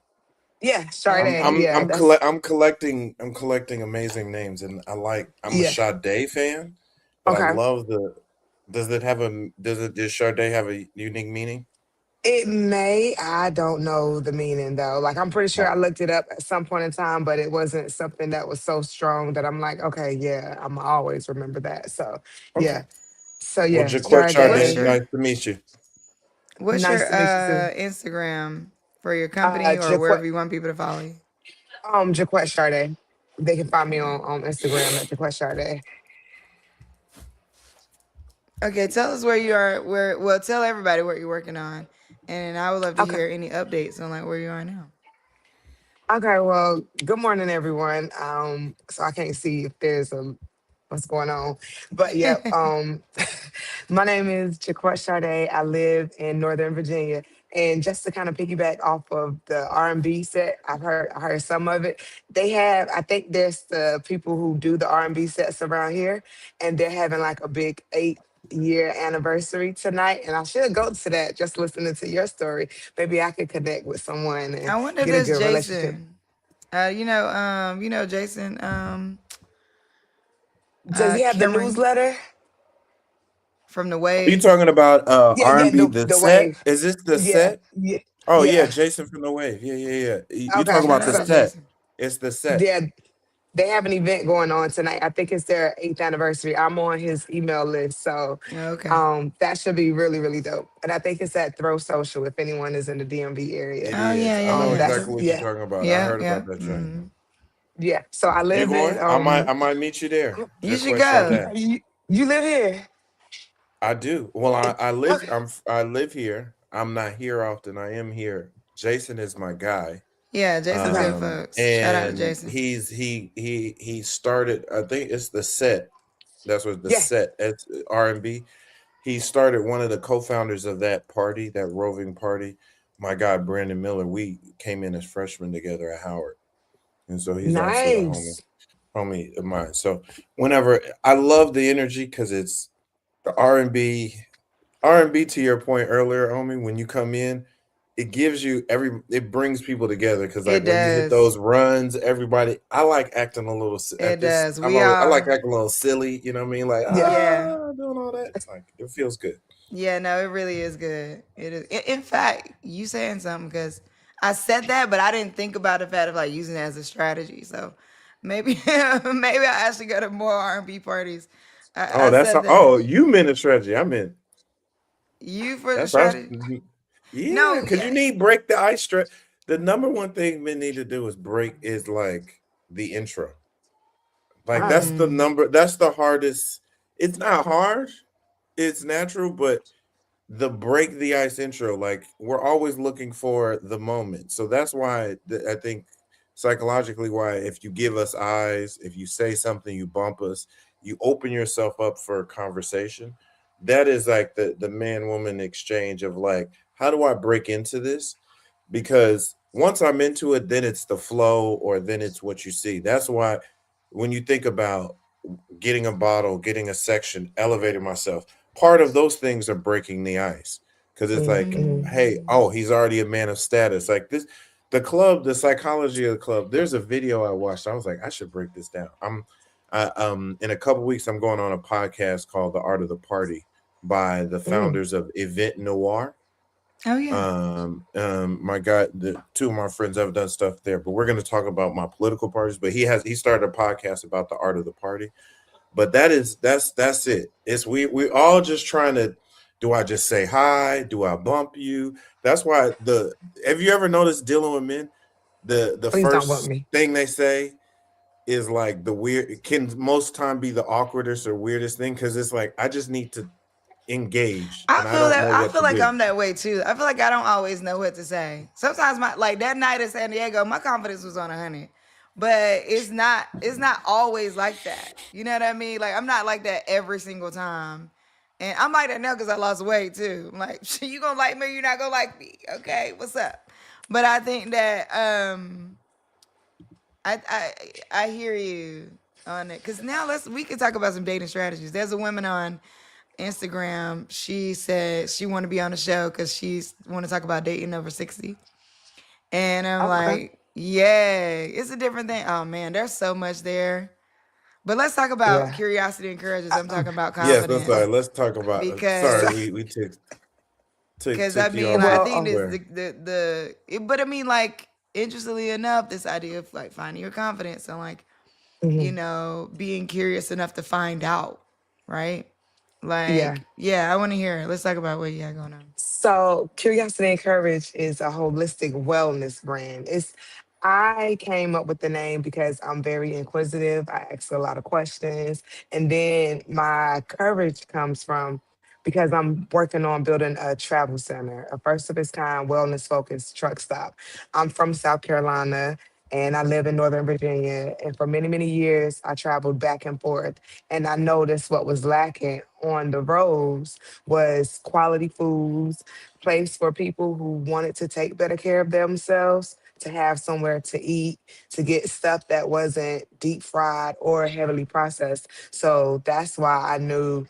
yeah, Okay. Sade. Yeah, that's I'm collecting. I'm collecting amazing names, and I'm a yeah. Sade fan, but I Okay. love the. Does Sade have a unique meaning? It may. I don't know the meaning though. Like I'm pretty sure I Oh, looked it up at some point in time, but it wasn't something that was so strong that I'm like, okay, yeah, I'm always remember that. So okay. yeah. So Well, yeah, Jaquette What's Sade, Sade. your nice to meet you. What's your Nice to meet you too. Instagram for your company or Jaquette wherever you want people to follow you? Jaquette Sade. They can find me on Instagram at Jaquette Sade. Okay, tell us where you are. Well, tell everybody what you're working on, and I would love to Okay. hear any updates on like where you are now. Okay, well, good morning, everyone. So I can't see if there's a what's going on, but yep. My name is Jaquette Sade. I live in Northern Virginia, and just to kind of piggyback off of the R&B set, I heard some of it. They have, I think there's the people who do the R&B sets around here, and they're having like a big 8 year anniversary tonight, and I should go to that. Just listening to your story, maybe I could connect with someone and I wonder if get a that's good relationship. Jason. Jason, Does he have the Cameron newsletter? from the Are you Wave. talking about Yeah, yeah, R&B the the set? wave. Is this the Yeah, set? yeah, Oh yeah, yeah. Jason from the Wave. Yeah, yeah, yeah. You Okay, talking Shout about out the to so set? Jason. It's the set. yeah, they have an event going on tonight. I think it's their 8th anniversary. I'm on his email list, so Okay. that should be really, really dope. And I think it's at Throw Social if anyone is in the DMV area. It Oh yeah, is. I yeah, know yeah. That's exactly what you're yeah, talking about. I Yeah, heard yeah. about that joint. Hmm. yeah. So I You live in going? I might meet you there. You should Jaquette you, go. Sade. you, you live here. I do. Well, I live. Okay. I live here. I'm not here often. I am here. Jason is my guy. Yeah, Jason's Okay. good folks. Shout out to And Jason. he started. I think it's the set. That's what the Yeah. set. It's R&B. He started one of the co-founders of that party, that roving party. My guy Brandon Miller. We came in as freshmen together at Howard, and so he's also the Nice. homie of mine. So whenever I love the energy because it's the R&B to your point earlier, homie, when you come in, it gives you it brings people together because like It when you hit does. those runs, everybody I like acting a little It at this does. We I like all. acting a little silly, you know what I mean? Like Yeah. Yeah. doing all that. Like it feels good. Yeah, no, it really is good. It is. In fact, you saying something because I said that, but I didn't think about the fact of like using it as a strategy. So maybe, maybe I actually go to more R&B parties. Oh, I said that. you meant a strategy. I meant You for the that's our strategy? yeah, No, because yeah. you need break the ice stretch. The number one thing men need to do is like the intro. Like Wow. Mm, that's the hardest. It's not hard, it's natural, but the break the ice intro, like we're always looking for the moment. So that's why I think psychologically why if you give us eyes, if you say something, you bump us, you open yourself up for a conversation. That is like the man woman exchange of like, how do I break into this? Because once I'm into it, then it's the flow or then it's what you see. That's why when you think about getting a bottle, getting a section, elevating myself. Part of those things are breaking the ice because it's like, Mm-hmm. hey, mm. oh, he's already a man of status. Like this, the club, the psychology of the club. There's a video I watched. I was like, I should break this down. In a couple weeks, I'm going on a podcast called The Art of the Party by the Mm. founders of Event Noir. Oh yeah. My guy, the two of my friends have done stuff there, but we're going to talk about my political parties. But he started a podcast about the art of the party, but that's it. It's we all just trying to. Do I just say hi? Do I bump you? That's why the. Have you ever noticed dealing with men? The Please don't want first me. thing they say is like the weird. It can most time be the awkwardest or weirdest thing because it's like I just need to engage I and I feel don't that. know I what feel to like do. I'm that way too. I feel like I don't always know what to say. Sometimes my like that night in San Diego, my confidence was on 100, but it's not. It's not always like that. You know what I mean? Like I'm not like that every single time. And I'm like that now because I lost weight too. I'm like, you gonna like me, or you're not gonna like me. Okay, what's up? But I think that I I I hear you on it because now we can talk about some dating strategies. There's a woman on Instagram. She said she want to be on the show because she's want to talk about dating over 60. And I'm Okay. like, yeah, it's a different thing. Oh man, there's so much there. But let's talk about Yeah. curiosity and courage as I'm Okay. talking about Yes, that's confidence right. Let's talk about. So, Sorry, because we because I took you mean off like, I well, think this square. but I mean like interestingly enough this idea of like finding your confidence and like mhm. being curious enough to find out, right? Yeah. Like, yeah, I want to hear it. Let's talk about what you got going on. So, Curiosity and Courage is a holistic wellness brand. I came up with the name because I'm very inquisitive. I ask a lot of questions. And then my courage comes from because I'm working on building a travel center, a first of its kind wellness focused truck stop. I'm from South Carolina. and I live in Northern Virginia. And for many, many years, I traveled back and forth. And I noticed what was lacking on the roads was quality foods, place for people who wanted to take better care of themselves, to have somewhere to eat, to get stuff that wasn't deep fried or heavily processed. So that's why I knew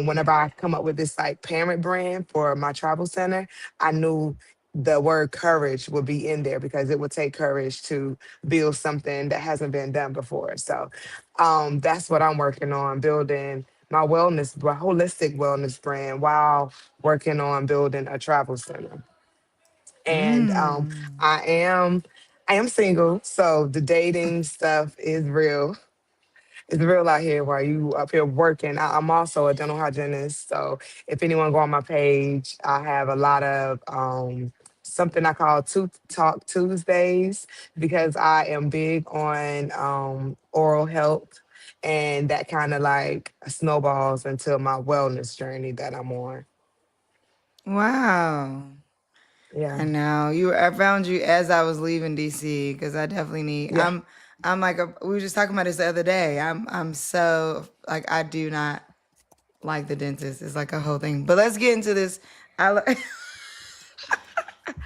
whenever I come up with this like parent brand for my travel center, I knew the word courage would be in there because it would take courage to build something that hasn't been done before. So that's what I'm working on, building my holistic wellness brand while working on building a travel center. And Mm. I am I am single, so the dating stuff is real. It's real out here while you up here working. I'm also a dental hygienist. So if anyone go on my page, I have a lot of something I call Tooth Talk Tuesdays because I am big on oral health, and that kind of like snowballs into my wellness journey that I'm on. Wow. Yeah. I know you. I found you as I was leaving DC because I definitely need. Yeah. I'm like we were just talking about this the other day. I'm so like I do not like the dentist. It's like a whole thing. But let's get into this. I li-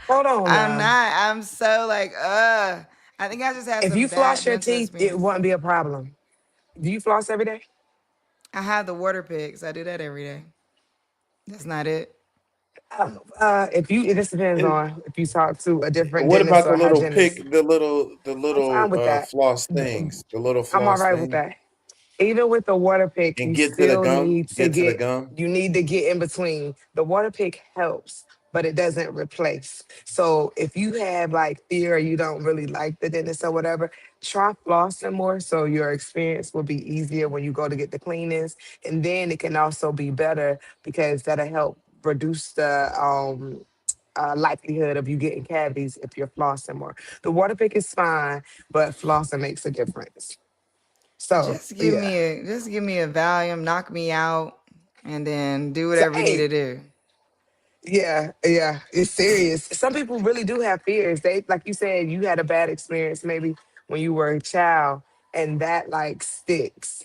Hold on I'm now. not. I'm so like I think I just had If some you floss bad your dental teeth, it experiences. wouldn't be a problem. Do you floss every day? I have the water picks. I do that every day. That's not it. If you, it just depends And on if you talk to a different what dentist about the or little hygienist. pick, the I'm fine little with that. floss Th- things, the little I'm all floss right with thing, that. Even with the water pick, and you still need to get to the gum? you need to get in between. The water pick helps, but it doesn't replace. So if you have like fear or you don't really like the dentist or whatever, try flossing more so your experience will be easier when you go to get the cleanings. And then it can also be better because that'll help reduce the likelihood of you getting cavities if you're flossing more. The water pick is fine, but flossing makes a difference. So yeah. Just give me a Valium, knock me out, and then do So whatever you need hey, to do. yeah, yeah, it's serious. Some people really do have fears. They, like you said, you had a bad experience maybe when you were a child, and that like sticks,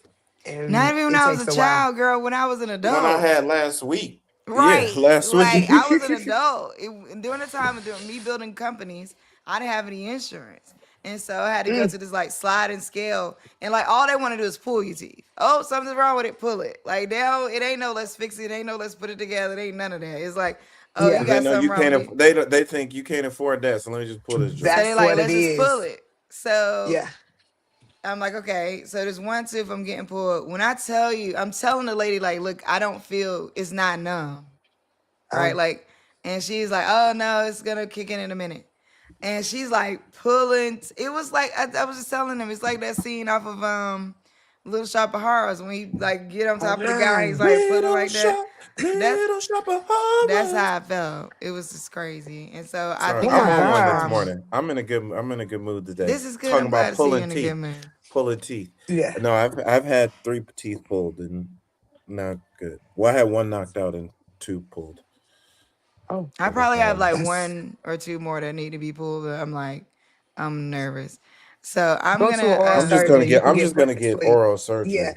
Not and even when it I was takes a a while. child, girl. When I was an The one I adult. had last week. Yeah, Right. last Like week. I was an adult. During the time of doing me building companies, I didn't have any insurance. And so I had to go Mm, to this like sliding scale. And like all they want to do is pull your teeth. Oh, something's wrong with it, pull it. Like they don't, it ain't no let's fix it, it ain't no let's put it together. It ain't none of that. It's like, oh, you Because yeah, they got know something you wrong with can't. it. They think you can't afford that. So let me just pull this So joint. they that's like, what it let's just pull is. it. So Yeah. I'm like, okay, so there's one tooth I'm getting pulled. When I tell you, I'm telling the lady, like, look, I don't feel it's not numb. Right? Um. Like, and she's like, oh no, it's gonna kick in a minute. And she's like pulling. It was like I was just telling him, it's like that scene off of Little Shop of Horrors when he like get on Oh top of the guy, he's no. like pulling like that. That's Little shop of that's horrors. how I felt. It was just crazy, and so I Sorry, think Oh I I'm my have on a one this gosh. trauma. morning. I'm in a good mood today. This is good. Talking I'm glad about to see you pulling in a good teeth, mood. pulling teeth. Yeah. No, I've had three teeth pulled and not good. Well, I had one knocked out and two pulled, Oh, I but that's probably not have what like matters. that's one or two more that need to be pulled, but I'm like, I'm nervous. So I'm go to an gonna oral surgeon. You can I'm get just gonna get bracelets. oral Yeah. surgery,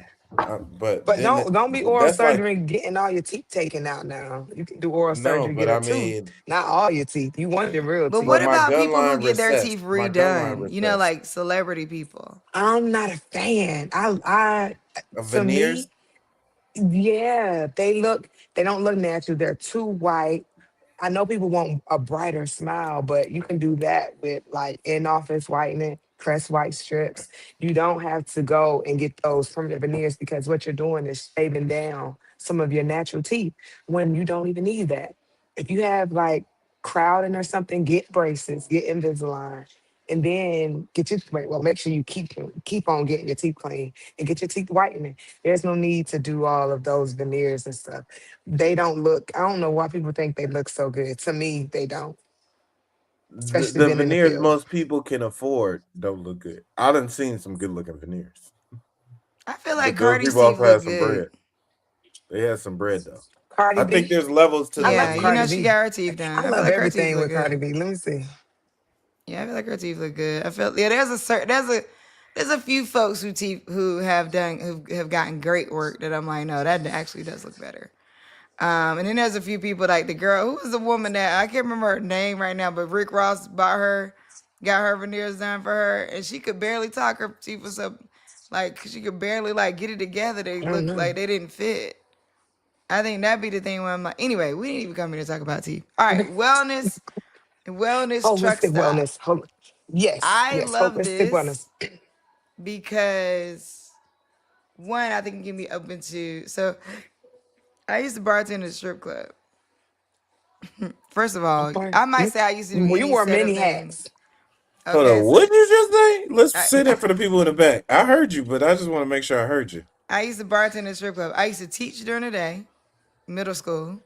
but But then don't be oral that's like surgery and getting all your teeth taken out now. You can do oral no, surgery, but get I a tooth, mean, not all your teeth. You want your real But but what teeth. my about gun people who line get their recessed. teeth My gun line redone? You know, recessed. like celebrity people. I'm not a fan. To Veneers. me, yeah, they don't look natural. They're too white. I know people want a brighter smile, but you can do that with like in-office whitening, crest white strips. You don't have to go and get those permanent veneers because what you're doing is shaving down some of your natural teeth when you don't even need that. If you have like crowding or something, get braces, get Invisalign, and then get your well, make sure you keep on getting your teeth clean and get your teeth whitening. There's no need to do all of those veneers and stuff. They don't look, I don't know why people think they look so good. To me, they don't, especially The being in the veneers field. most people can afford don't look good. I done seen some good looking veneers, I feel like but those Cardi's people teeth also look had some good. bread. They had some bread though. Cardi I think B, there's levels to I the Yeah, love you Cardi know veneers. she B. got her teeth I done. I feel love like her teeth everything look with Cardi good. B. Let me see. Yeah, I feel like her teeth look good. I feel yeah. There's a few folks who have gotten great work that I'm like, no, that actually does look better. And then there's a few people like the girl who was the woman that I can't remember her name right now, but Rick Ross got her veneers done for her, and she could barely talk. Her teeth was up, like she could barely like get it together. They I don't looked know. like they didn't fit. I think that'd be the thing where I'm like, anyway, we didn't even come here to talk about teeth. All right, wellness truck Holistic stop. wellness. Yes, I yes, love holistic this wellness. because one, I think it can be open to. So I used to bartend at a strip club. First of all, Okay. I might say I used to do We any wore set of many things. hats. Hold Okay, on, so what did you just say? Let's I say that for the people in the back. I heard you, but I just want to make sure I heard you. I used to bartend at a strip club. I used to teach during the day, middle school,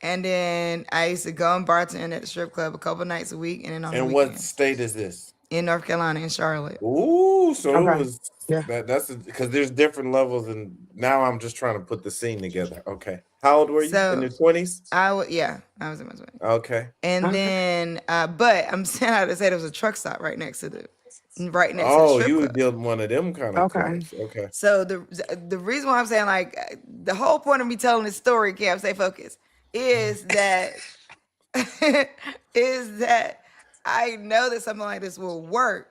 and then I used to go and bartend at the strip club a couple nights a week, and then on the And what weekends state is this? in North Carolina in Charlotte. Ooh, so it Okay. was Yeah. that's because there's different levels, and now I'm just trying to put the scene together. Okay, how old were you? In So your 20s? I was in my 20s. Okay. And Okay. then, but I'm saying how to say there was a truck stop right next to the Oh, strip you were club. dealing one of them kind of Okay. clubs. Okay. So the reason why I'm saying like the whole point of me telling this story, Cam, stay focused, is that is that I know that something like this will work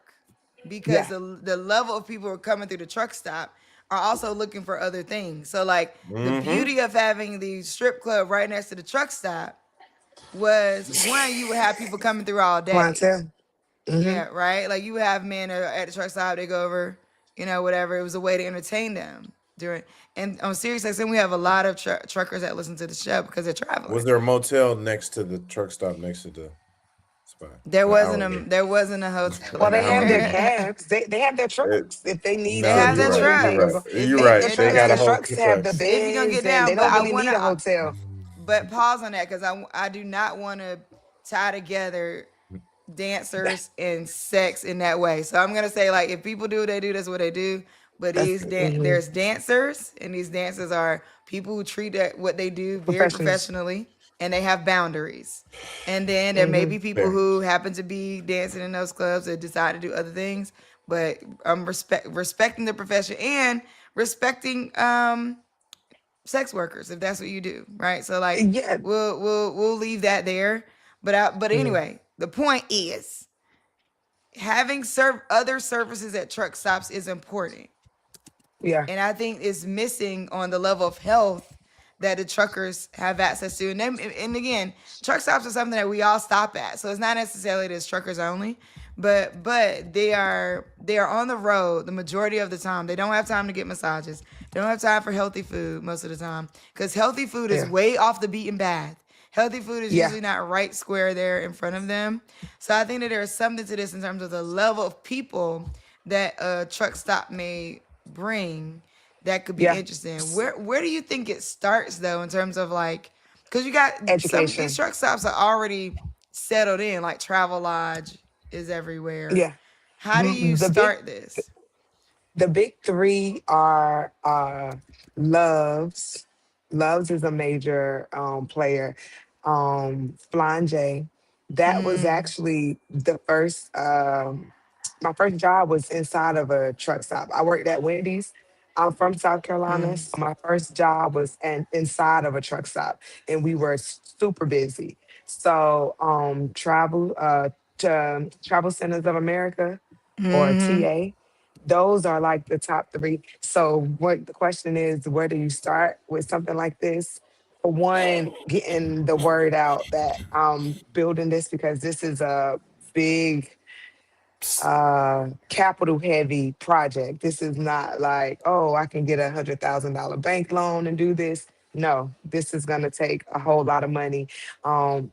because Yeah. the level of people who are coming through the truck stop are also looking for other things. So like the Mm-hmm. beauty of having the strip club right next to the truck stop was one, you would have people coming through all day. Clientele. Mm-hmm. Yeah, right. Like you have men at the truck stop, they go over, whatever. It was a way to entertain them during. And on serious, like, we have a lot of truckers that listen to the show because they're Was traveling. there a motel next to the truck stop next to the spot? Hourly. There wasn't a hotel Well, An they have their hourly. there. cabs. They have their It, trucks. If they need They no, have to you're their do right. You're anything, right. trucks. but If You're they right. the they do They trucks, got the a that, whole trucks have the trucks. if you're gonna beds, get and they down, but don't I really want need a to. hotel. But pause on that because I do not want to tie together That, dancers and sex in that way. So I'm gonna say like if people do what they do, that's what they do. But that's hmm there's dancers, and these dancers are people who treat what they do very professionals. professionally, and they have boundaries. And then there may Hmm be people Fair. who happen to be dancing in those clubs that decide to do other things. But I'm respecting the profession and respecting sex workers if that's what you do, right? So like Yeah. we'll leave that there. But Mhm. anyway, the point is having other services at truck stops is important. Yeah. And I think it's missing on the level of health that the truckers have access to. And again, truck stops are something that we all stop at. So it's not necessarily that it's truckers only, but they are on the road the majority of the time. They don't have time to get massages. They don't have time for healthy food most of the time because healthy food is Yeah. way off the beaten path. Healthy food is Yeah. usually not right square there in front of them. So I think that there is something to this in terms of the level of people that a truck stop may bring that could be Yeah. interesting. Where do you think it starts though in terms of like because you got some of these Education. truck stops are already settled in, like Travel Lodge is everywhere. Yeah. How do you The big start this? The big three are Loves. Loves is a major player. Flying J. That was Mm, actually the first. My first job was inside of a truck stop. I worked at Wendy's. I'm from South Carolina, mm, so my first job was inside of a truck stop, and we were super busy. So, Travel Centers of America, or mm-hmm. TA, those are like the top three. So what the question is, where do you start with something like this? For one, getting the word out that I'm building this because this is a big capital heavy project. This is not like, oh, I can get $100,000 bank loan and do this. No, this is gonna take a whole lot of money.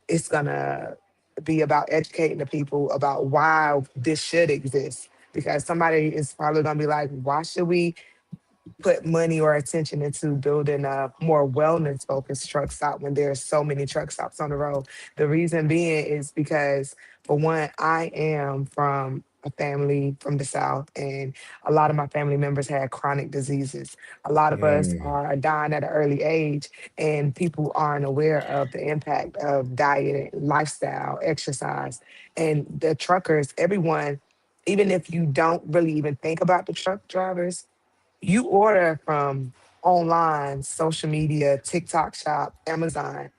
It's gonna be about educating the people about why this should exist. Because somebody is probably gonna be like, why should we put money or attention into building a more wellness focused truck stop when there's so many truck stops on the road? The reason being is because, for one, I am from a family from the South, and a lot of my family members had chronic diseases. A lot of us Mm, are dying at an early age, and people aren't aware of the impact of diet, lifestyle, exercise. And the truckers, everyone, even if you don't really even think about the truck drivers, you order from online, social media, TikTok shop, Amazon.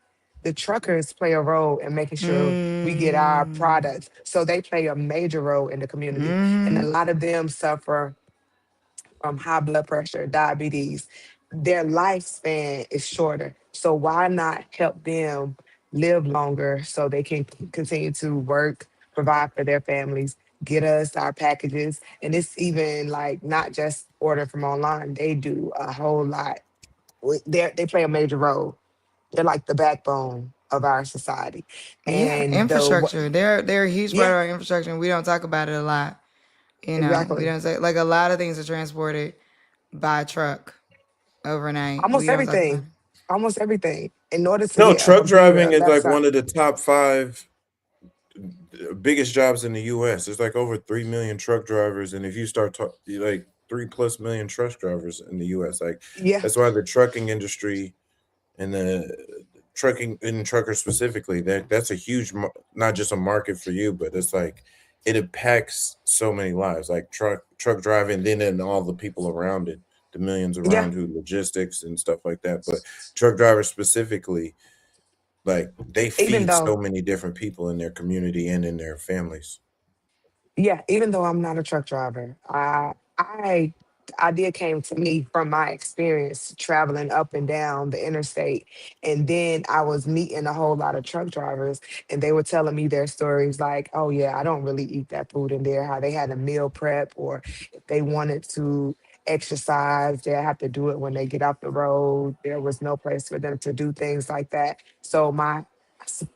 The truckers play a role in making sure we get our Mm. products. So they play a major role in the community. And a Mm. lot of them suffer from high blood pressure, diabetes. Their lifespan is shorter. So why not help them live longer so they can continue to work, provide for their families, get us our packages? And it's even like not just order from online. They do a whole lot. They play a major role. They're like the backbone of our society. Yeah, And infrastructure. They're a huge part yeah, of our infrastructure, and we don't talk about it a lot. We exactly. don't say like a lot of things are transported by truck overnight. We Almost don't talk about everything. it. Almost everything. In order to no, get up truck a food, driving a is left like side. one of the top 5 biggest jobs in the U.S. There's like over 3 million truck drivers, and if you start talking like 3+ million truck drivers in the U.S., like Yeah, that's why the trucking industry and the trucking and truckers specifically, that's a huge not just a market for you, but it's like it impacts so many lives, like truck driving, then all the people around it, the millions yeah. around who logistics and stuff like that. But truck drivers specifically, like they Even feed so though many different people in their community and in their families. Yeah, even though I'm not a truck driver, I the idea came to me from my experience traveling up and down the interstate. And then I was meeting a whole lot of truck drivers, and they were telling me their stories like, oh yeah, I don't really eat that food in there, how they had a meal prep, or if they wanted to exercise, they have to do it when they get off the road. There was no place for them to do things like that. So my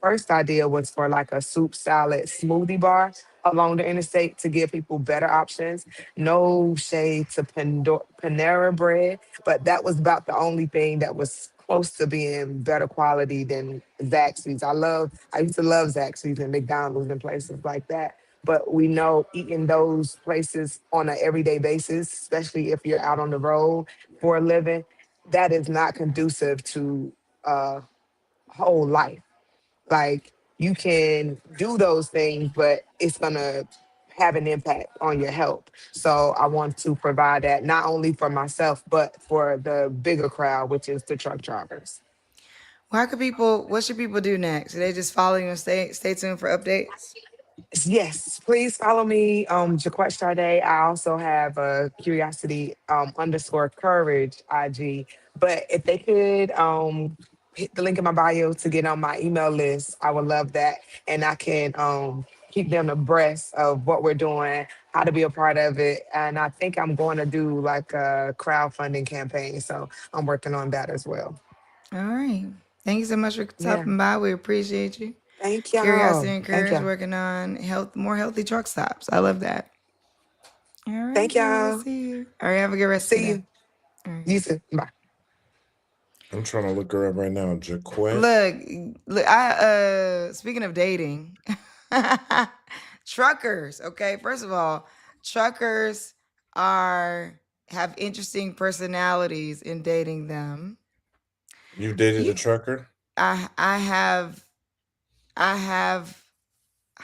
first idea was for like a soup salad smoothie bar along the interstate to give people better options. No shade to Panera bread, but that was about the only thing that was close to being better quality than Zaxby's. I used to love Zaxby's and McDonald's and places like that. But we know eating those places on an everyday basis, especially if you're out on the road for a living, that is not conducive to whole life. Like you can do those things, but it's gonna have an impact on your health. So I want to provide that not only for myself, but for the bigger crowd, which is the truck drivers. What should people do next? Should they just follow you and stay tuned for updates? Yes, please follow me, Jaquette Sade. I also have a curiosity underscore courage IG. But if they could hit the link in my bio to get on my email list, I would love that. And I can keep them abreast of what we're doing, how to be a part of it. And I think I'm going to do like a crowdfunding campaign. So I'm working on that as well. All right. Thank you so much for Yeah. stopping by. We appreciate you. Thank Curiosity y'all. and Thank Courage y'all. working on more healthy truck stops. I love that. All right, Thank girl. We'll y'all. see you. All right. Have a good rest of See your day. you. All right. You too. Bye. I'm trying to look her up right now. Jaquette. Look, I speaking of dating, truckers, okay? First of all, truckers are have interesting personalities in dating them. You dated a You trucker? I have I have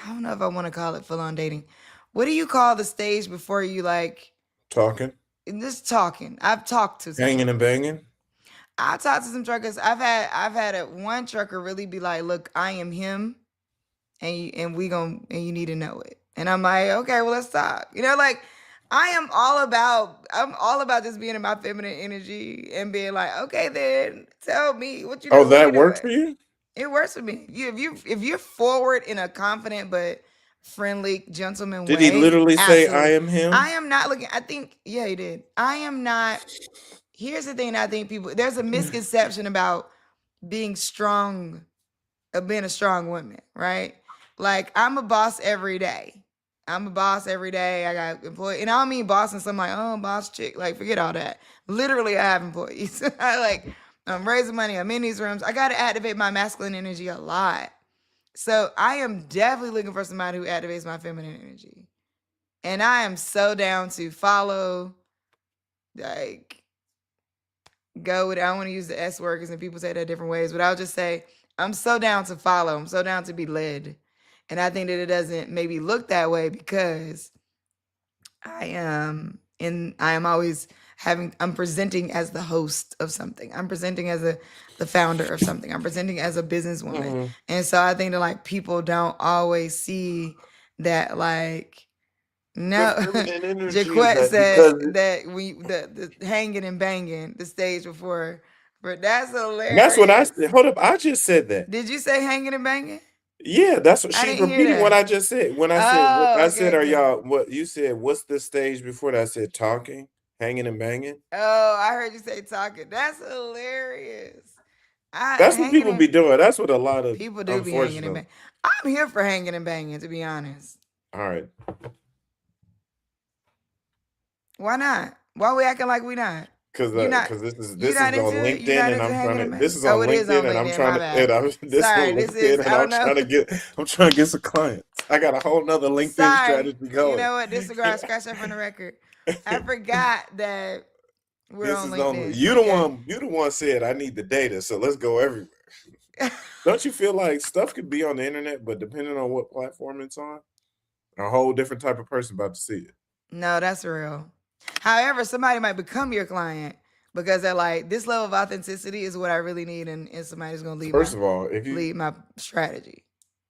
I don't know if I want to call it full on dating. What do you call the stage before you like Talking? just talking? I've talked to some Hanging and truckers. banging? I've talked to some truckers. I've had one trucker really be like, "Look, I am him, and you need to know it." And I'm like, "Okay, well, let's talk." Like I'm all about just being in my feminine energy and being like, "Okay, then tell me Oh, what you that worked doing." for you? It works for me. If you're forward in a confident but friendly, gentleman Did he way, literally say, I absolutely. am I him? am not looking. I think yeah, he did. I am not. Here's the thing. I think there's a misconception about being strong, of being a strong woman, right? Like I'm a boss every day. I'm a boss every day. I got employees, and I don't mean boss and some like, oh, boss chick. Like forget all that. Literally, I have employees. I'm raising money. I'm in these rooms. I got to activate my masculine energy a lot. So I am definitely looking for somebody who activates my feminine energy. And I am so down to follow, like, go with, I don't want to use the S word because people say that different ways, but I'll just say I'm so down to follow. I'm so down to be led. And I think that it doesn't maybe look that way because I am always I'm presenting as the host of something. I'm presenting as the founder of something. I'm presenting as a businesswoman. Mhm. And so I think that like people don't always see that, like, no. The feminine energy is Jaquette that said because that the hanging and banging the stage before, but that's that's what I hilarious. said. Hold up, I just said that. Did you say hanging and banging? Yeah, that's what I she's didn't hear repeating what I that. just said. When I said what Oh, I okay, said, are okay. y'all what you said? What's the stage before that? I said talking, hanging and banging. Oh, I heard you say talking. That's hilarious. That's what Hanging people be and doing. That's what a lot of people do be hanging and unfortunately. banging. I'm here for hanging and banging, to be honest. All right, Why not? Why we acting like we not? because You not because you this not is on into it? You LinkedIn not and into I'm trying hanging and to. This banging? is Oh, on it is on LinkedIn and I'm LinkedIn. trying My to. bad. And I'm this on Sorry, this is LinkedIn and I I'm don't trying know. to get. I'm trying to get some clients. I got a whole nother LinkedIn Sorry. strategy You going. know what? Disregard, scratch that from the record. I forgot that we're This on is on LinkedIn. you. The Okay. one. You the one said I need the data, so let's go everywhere. Don't you feel like stuff could be on the internet, but depending on what platform it's on, a whole different type of person about to see it? No, that's real. However, somebody might become your client because they're like, this level of authenticity is what I really need, and somebody's gonna First of all, if you lead my strategy.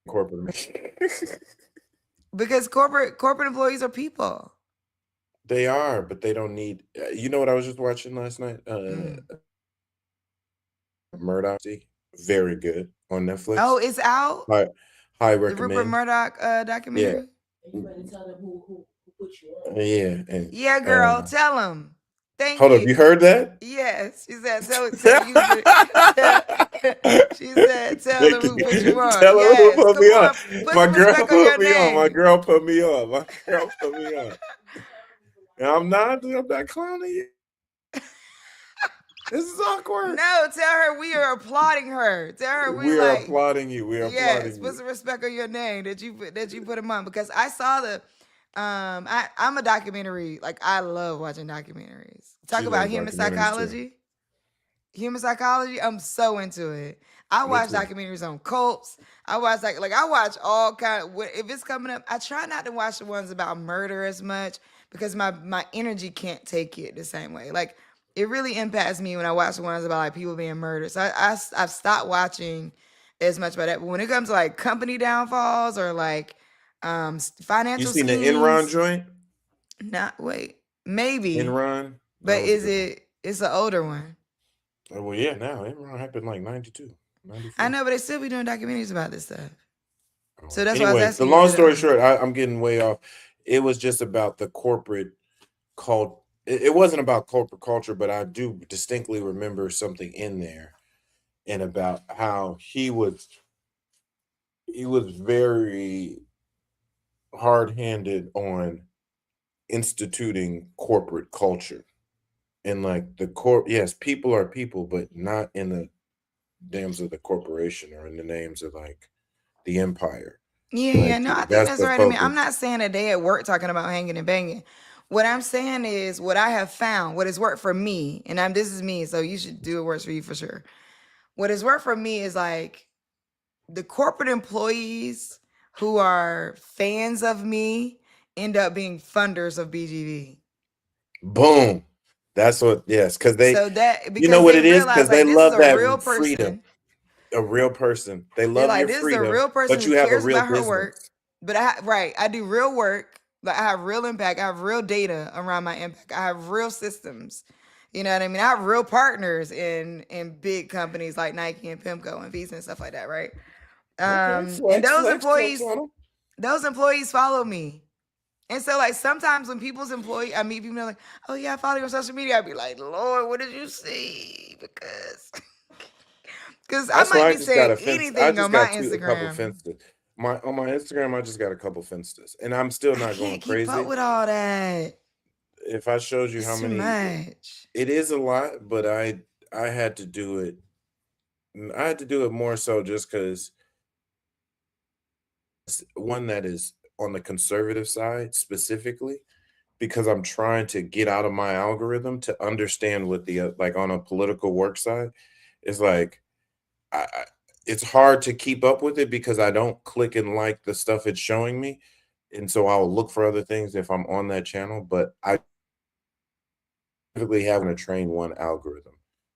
corporate, Because corporate employees are people. they are, but they don't need. You know what I was just watching last night? Mm. Murdoch, very good on Netflix. Oh, it's out? High The Rupert recommend. Murdoch Yeah, documentary? yeah, and Yeah, girl, tell him. Thank hold up, you. you heard that? Yes, she said, tell you put it. She said, tell them who put you on. Tell her who Yes, put come me on. on, put My some girl respect on your put me on. My name. girl put me on. My girl put me on. And I'm not clowning you. This is awkward. No, tell her we are applauding her. Tell her we We are like, applauding you. We are yes, applauding put you. some respect on your name that you put him on, because I saw the I'm a documentary, like, I love watching documentaries. Talk She about loves human documentaries too. psychology. Human psychology, I'm so into it. I Me watch too. documentaries on cults. I watch like I watch all kind of, if it's coming up. I try not to watch the ones about murder as much because my energy can't take it the same way. Like, it really impacts me when I watch the ones about like people being murdered. So I've stopped watching as much about that. But when it comes to like company downfalls or like You financial seen the Enron schemes, joint? not wait, maybe, Enron? That but was a good one. it's an older one. Oh, well, yeah, now Enron happened like 92, I 94. know, but they still be doing documentaries about this stuff. So Oh, that's why I was anyways, the asking you, long is it story on? short, I'm getting way off. It was just about the corporate cult. It wasn't about corporate culture, but I do distinctly remember something in there and about how he was very hard-handed on instituting corporate culture. And like yes, people are people, but not in the names of the corporation or in the names of like the empire. Yeah, Like no, I think that's that's the right. I mean, I'm focus. not saying a day at work talking about hanging and banging. What I'm saying is what I have found, what has worked for me, and this is me, so you should do what works for you for sure. What has worked for me is like the corporate employees who are fans of me end up being funders of BGV. Boom. That's what, yes, because So that, you know because what they it is? realize Because they like this is love a that real freedom. person. A real person. They They're love like, your this is a freedom, real person but who you have a cares real about her work. business. But I do real work. Like, I have real impact. I have real data around my impact. I have real systems. You know what I mean? I have real partners in big companies like Nike and Pimco and Visa and stuff like that, right? Okay, And flex, flex on them. those employees follow me. And so, like, sometimes when I meet people, they're like, oh yeah, I follow you on social media. I'd be like, Lord, what did you see? Because I That's why might I be just got saying a fence. I anything just on my got a couple Instagram. fences. On my Instagram, I just got a couple fences, and I'm still I not going can't keep up crazy. with all that. If I showed you how It's too many, much. it is a lot, but I had to do it. I had to do it more so just because one that is on the conservative side specifically because I'm trying to get out of my algorithm to understand what the like on a political work side. It's like I it's hard to keep up with it because I don't click and like the stuff it's showing me, and so I'll look for other things if I'm on that channel, but I typically having to train one algorithm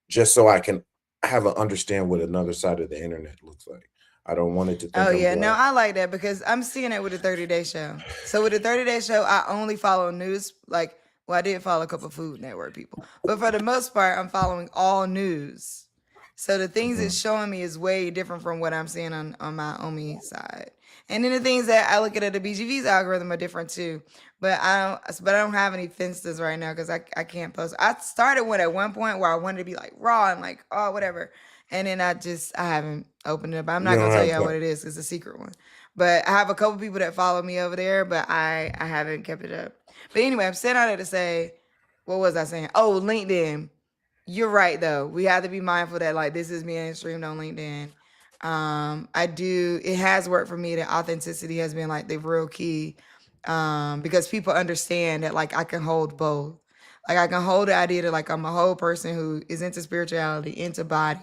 just so I can have a understand what another side of the internet looks like. I don't want it to think Oh I'm yeah, no, black. I like that because I'm seeing it with the 30-day show. So with the 30-day show, I only follow news. Like, well, I did follow a couple Food Network people, but for the most part, I'm following all news. So the things it's Mhm. showing me is way different from what I'm seeing on my OMI side. And then the things that I look at the BGV's algorithm are different too. But I don't have any fences right now because I can't post. I started one at one point where I wanted to be like raw and like, oh, whatever. And then I haven't opened it up. I'm You not don't gonna tell have y'all time. what it is. It's a secret one. But I have a couple people that follow me over there, but I haven't kept it up. But anyway, I'm saying all that to say, what was I saying? Oh, LinkedIn. You're right though. We have to be mindful that like this is being streamed on LinkedIn. It has worked for me. The authenticity has been like the real key. Because people understand that like I can hold both. Like I can hold the idea that like I'm a whole person who is into spirituality, into body,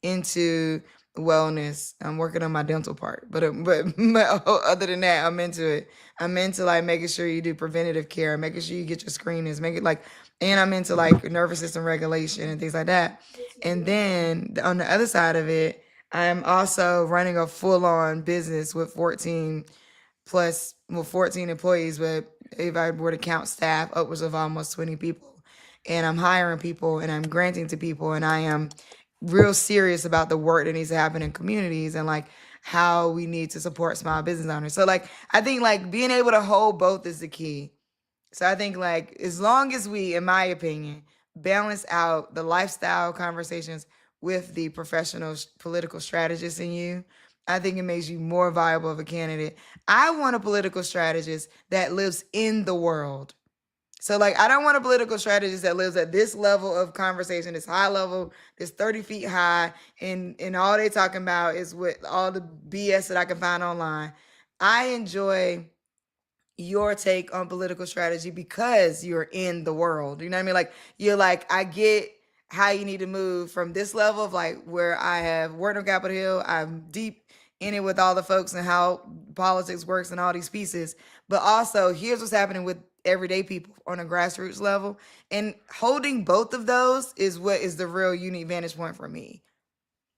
into wellness. I'm working on my dental part, but other than that, I'm into it. I'm into like making sure you do preventative care, making sure you get your screenings, make it like, and I'm into like nervous system regulation and things like that. And then on the other side of it, I'm also running a full on business with 14 plus, well, 14 employees, but if I were to count staff, upwards of almost 20 people. And I'm hiring people and I'm granting to people, and I am real serious about the work that needs to happen in communities and like how we need to support small business owners. So like I think like being able to hold both is the key. So I think like as long as we, in my opinion, balance out the lifestyle conversations with the professional political strategist in you, I think it makes you more viable of a candidate. I want a political strategist that lives in the world. So like I don't want a political strategist that lives at this level of conversation, this high level, this 30 feet high, and all they talking about is with all the BS that I can find online. I enjoy your take on political strategy because you're in the world. You know what I mean? Like you're like, I get how you need to move from this level of like where I have worked on Capitol Hill. I'm deep in it with all the folks and how politics works and all these pieces. But also here's what's happening with everyday people on a grassroots level. And holding both of those is what is the real unique vantage point for me.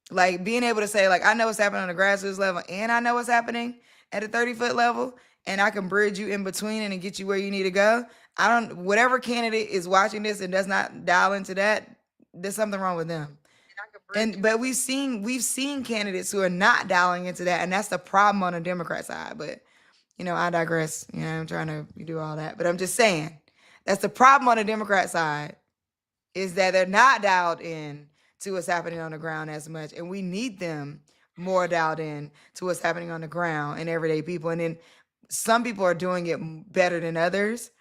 Like being able to say, like, I know what's happening on the grassroots level and I know what's happening at a 30-foot level, and I can bridge you in between and get you where you need to go. Whatever candidate is watching this and does not dial into that, there's something wrong with them. But we've seen candidates who are not dialing into that, and that's the problem on the Democrat side. But I digress. I'm trying to do all that, but I'm just saying that's the problem on the Democrat side is that they're not dialed in to what's happening on the ground as much, and we need them more dialed in to what's happening on the ground and everyday people. And then some people are doing it better than others,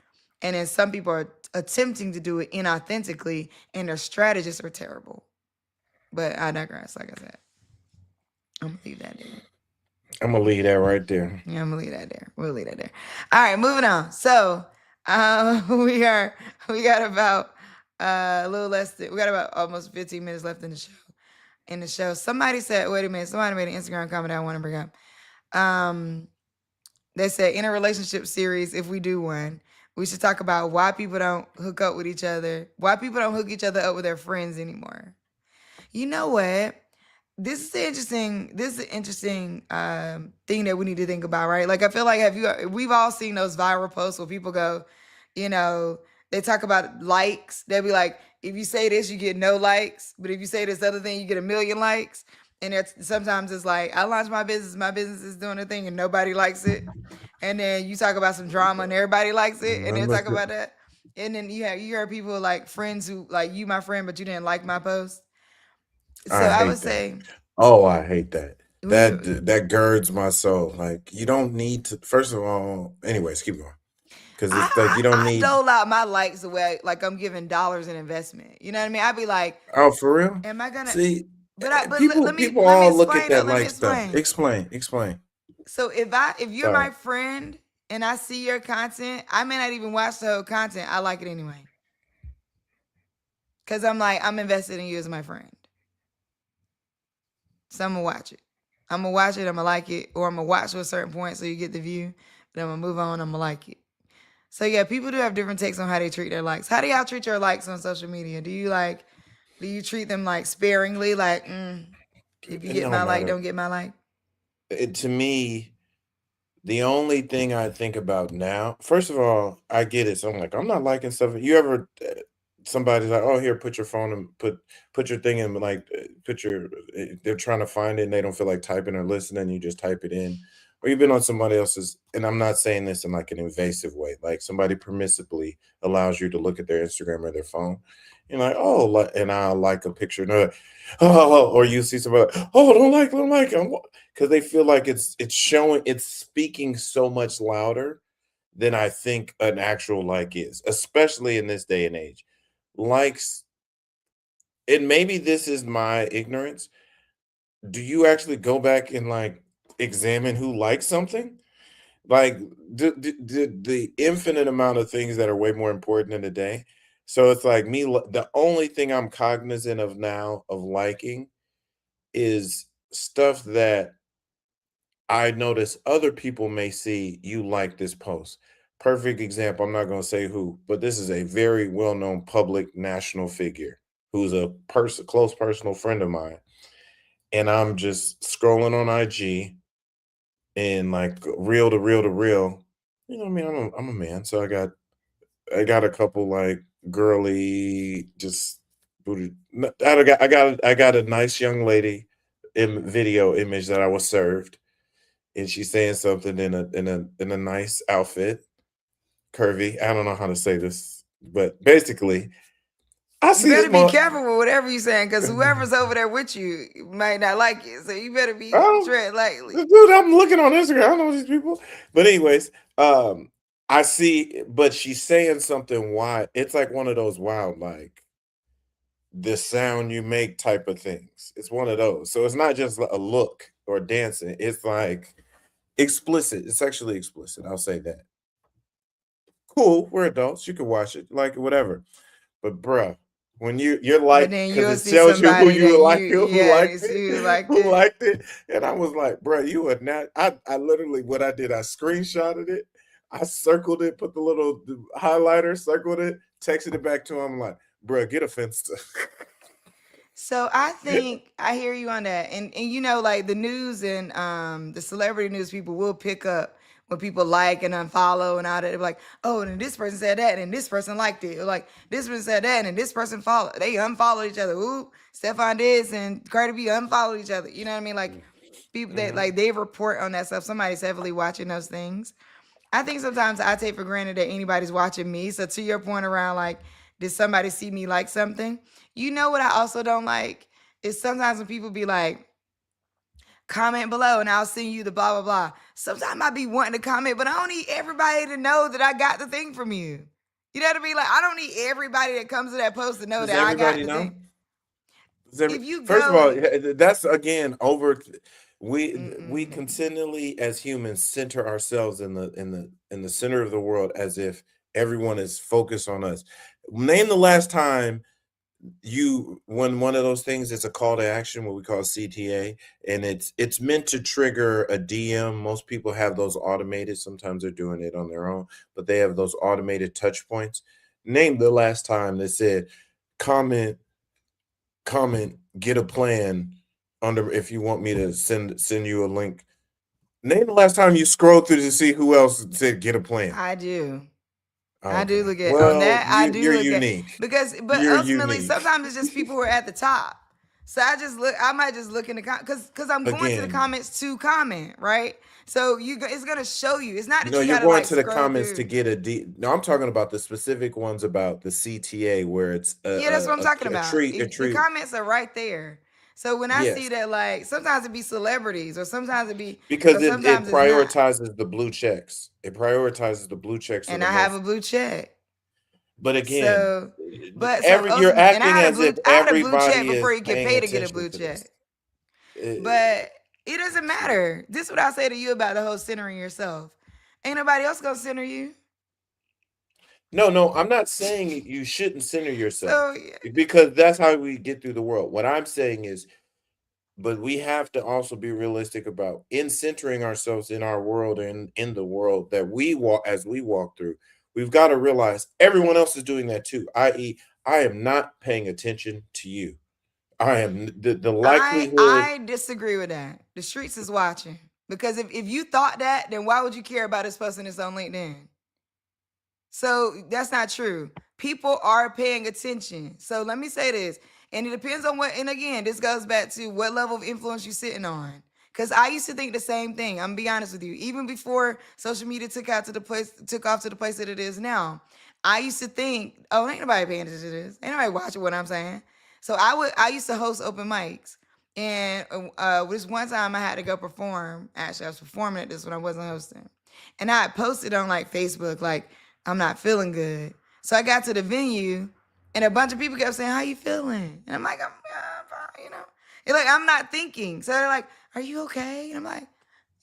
and then some people are attempting to do it inauthentically, and their strategists are terrible. But I digress. Like I said, I'm gonna leave that there. I'm gonna leave that right there. Yeah, I'm gonna leave that there. We'll leave that there. All right, moving on. So we got about a little less than we got about almost 15 minutes left in the show. Somebody said, wait a minute, somebody made an Instagram comment I want to bring up. They said in a relationship series, if we do one, we should talk about why people don't hook up with each other, why people don't hook each other up with their friends anymore. You know what? This is an interesting thing that we need to think about, right? Like I feel like we've all seen those viral posts where people go, they talk about likes. They'll be like, if you say this, you get no likes, but if you say this other thing, you get 1 million likes. And sometimes it's like, I launched my business is doing a thing and nobody likes it. And then you talk about some drama and everybody likes it, and they talk about that. And then you hear people like friends who like you, my friend, but you didn't like my post. So I would say, oh, I hate that. That girds my soul. Like you don't need to. First of all, anyways, keep going. Because it's like you don't need. I dole out my likes away like I'm giving dollars in investment. You know what I mean? I'd be like, oh, for real? Am I gonna see? But People all look at that like stuff. Explain. So if you're my friend and I see your content, I may not even watch the whole content. I like it anyway. Cause I'm like, I'm invested in you as my friend. So I'm gonna watch it. I'm gonna watch it, I'm gonna like it, or I'm gonna watch to a certain point so you get the view. Then I'm gonna move on, I'm gonna like it. So yeah, people do have different takes on how they treat their likes. How do y'all treat your likes on social media? Do you treat them like sparingly? Like, if you It get don't my like, matter. don't get my like? To me, the only thing I think about now, first of all, I get it. So I'm like, I'm not liking stuff. You ever somebody's like, oh, here, put your phone and put your thing in, like put your. They're trying to find it and they don't feel like typing or listening. You just type it in, or you've been on somebody else's. And I'm not saying this in like an invasive way. Like somebody permissibly allows you to look at their Instagram or their phone. You're like, oh, and I like a picture. No, oh, or you see somebody, oh, don't like. Because they feel like it's showing, it's speaking so much louder than I think an actual like is, especially in this day and age. Likes, and maybe this is my ignorance. Do you actually go back and like examine who likes something? Like the infinite amount of things that are way more important in a day. So it's like me, the only thing I'm cognizant of now of liking is stuff that I notice other people may see you like this post. Perfect example. I'm not going to say who, but this is a very well known public national figure who's a close personal friend of mine. And I'm just scrolling on IG and like reel to reel to reel. You know what I mean? I'm a man, so I got a couple like girly just booty. I got a nice young lady in video image that I was served, and she's saying something in a nice outfit, curvy. I don't know how to say this, but basically, I You see this better be more. careful with whatever you're saying, because whoever's over there with you might not like it. So you better be Oh, tread lightly. dude, I'm looking on Instagram. I don't know these people, but anyways, I see. But she's saying something wild. It's like one of those wild, like the sound you make type of things. It's one of those. So it's not just a look or dancing. It's like explicit. It's sexually explicit. I'll say that. Cool, we're adults. You can watch it, like whatever. But bruh, when you're But like, then because you'll it see tells you who somebody that you like, who yeah, liked it's you it, liked who it. liked it, and I was like, bruh, you are not. I literally what I did, I screenshotted it, I circled it, put the little highlighter, circled it, texted it back to him. I'm like, bruh, get a Finsta. So I think I hear you on that. And you know, like the news and the celebrity news people will pick up when people like and unfollow and all that. They're like, oh, and this person said that, and this person liked it. Or like this person said that, and this person followed. They unfollowed each other. Ooh, Stefan this and Cardi B unfollowed each other. You know what I mean? Like people that Mhm. like they report on that stuff. Somebody's heavily watching those things. I think sometimes I take for granted that anybody's watching me. So to your point around like, did somebody see me like something? You know what I also don't like is sometimes when people be like, comment below and I'll send you the blah blah blah. Sometimes I be wanting to comment, but I don't need everybody to know that I got the thing from you. You know what I mean? Like I don't need everybody that comes to that post to know Does that I got everybody the know? thing. Does If you first of go all, and that's again over. We mm-mm. continually as humans center ourselves in the center of the world as if everyone is focused on us. Name the last time you when one of those things is a call to action, what we call CTA, and it's meant to trigger a DM. Most people have those automated. Sometimes they're doing it on their own, but they have those automated touch points. Name the last time they said comment comment, get a plan under if you want me to send you a link. Name the last time you scrolled through to see who else said get a plan. I do. I do Okay. look at on Well, that. I do you're look at unique. because, but You're ultimately, unique. sometimes it's just people who are at the top. So I just look. I might just look in the because I'm going to the Again, comments to comment, right? So it's gonna show you. It's not that no, you you're gotta going like to the scroll comments to through. get a D. No, I'm talking about the specific ones about the CTA where it's Yeah, that's what I'm talking a about. treat, a The treat. comments are right there. So when I see Yes, that, like sometimes it be celebrities, or because it sometimes it's not. prioritizes the blue checks. It prioritizes the blue checks are And the I have a most. blue check. But again, So, but so every you're ultimately, and acting as if I had a blue check everybody before is you get paying paid to get a attention blue to check. this. Eh, But it doesn't matter. This is what I say to you about the whole centering yourself. Ain't nobody else gonna center you. No, I'm not saying you shouldn't center yourself So yeah. because that's how we get through the world. What I'm saying is, but we have to also be realistic about in centering ourselves in our world and in the world that we walk as we walk through. We've got to realize everyone else is doing that too. I.e., I am not paying attention to you. I am the likelihood. I disagree with that. The streets is watching. Because if you thought that, then why would you care about this person that's on LinkedIn? So that's not true. People are paying attention. So let me say this. And it depends on what, and again, this goes back to what level of influence you're sitting on. Because I used to think the same thing. I'm gonna be honest with you. Even before social media took off to the place that it is now, I used to think, oh, ain't nobody paying attention to this. Ain't nobody watching what I'm saying. So I used to host open mics. And this one time I had to go perform. Actually, I was performing at this when I wasn't hosting. And I had posted on like Facebook, like, I'm not feeling good. So I got to the venue and a bunch of people kept saying, how you feeling? And I'm like, I'm fine, you know. And like, I'm not thinking. So they're like, are you okay? And I'm like,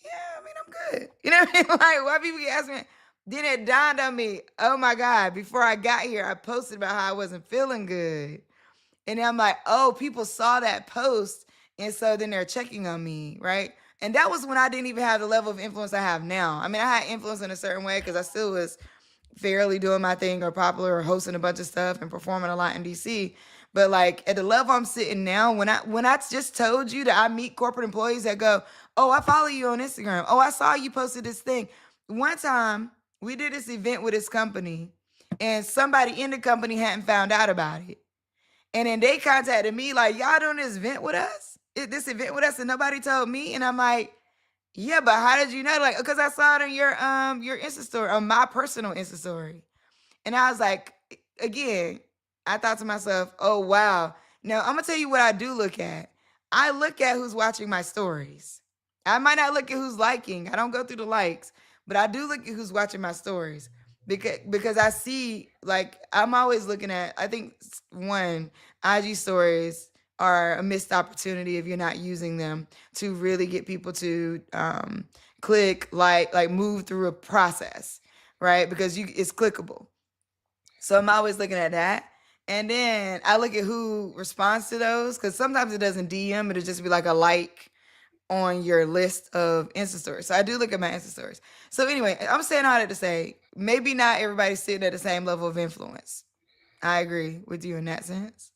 yeah, I mean, I'm good. You know what I mean? Like, why people keep asking me? Then it dawned on me, oh my God, before I got here, I posted about how I wasn't feeling good. And I'm like, oh, people saw that post. And so then they're checking on me, right? And that was when I didn't even have the level of influence I have now. I mean, I had influence in a certain way because I still was fairly doing my thing or popular or hosting a bunch of stuff and performing a lot in DC. But like at the level I'm sitting now, when I just told you that I meet corporate employees that go, oh, I follow you on Instagram. Oh, I saw you posted this thing. One time we did this event with this company and somebody in the company hadn't found out about it. And then they contacted me like, y'all doing this event with us? This event with us and nobody told me? And I'm like, yeah, but how did you know? Like, because I saw it on your Insta story, on my personal Insta story. And I was like, again, I thought to myself, oh wow. Now I'm gonna tell you what I do look at. I look at who's watching my stories. I might not look at who's liking. I don't go through the likes, but I do look at who's watching my stories. Because I see, like, I'm always looking at, I think one, IG stories are a missed opportunity if you're not using them to really get people to click, like move through a process, right? Because it's clickable. So I'm always looking at that. And then I look at who responds to those because sometimes it doesn't DM, it'll just be like a like on your list of Insta stories. So I do look at my Insta stories. So anyway, I'm saying all that to say, maybe not everybody's sitting at the same level of influence. I agree with you in that sense.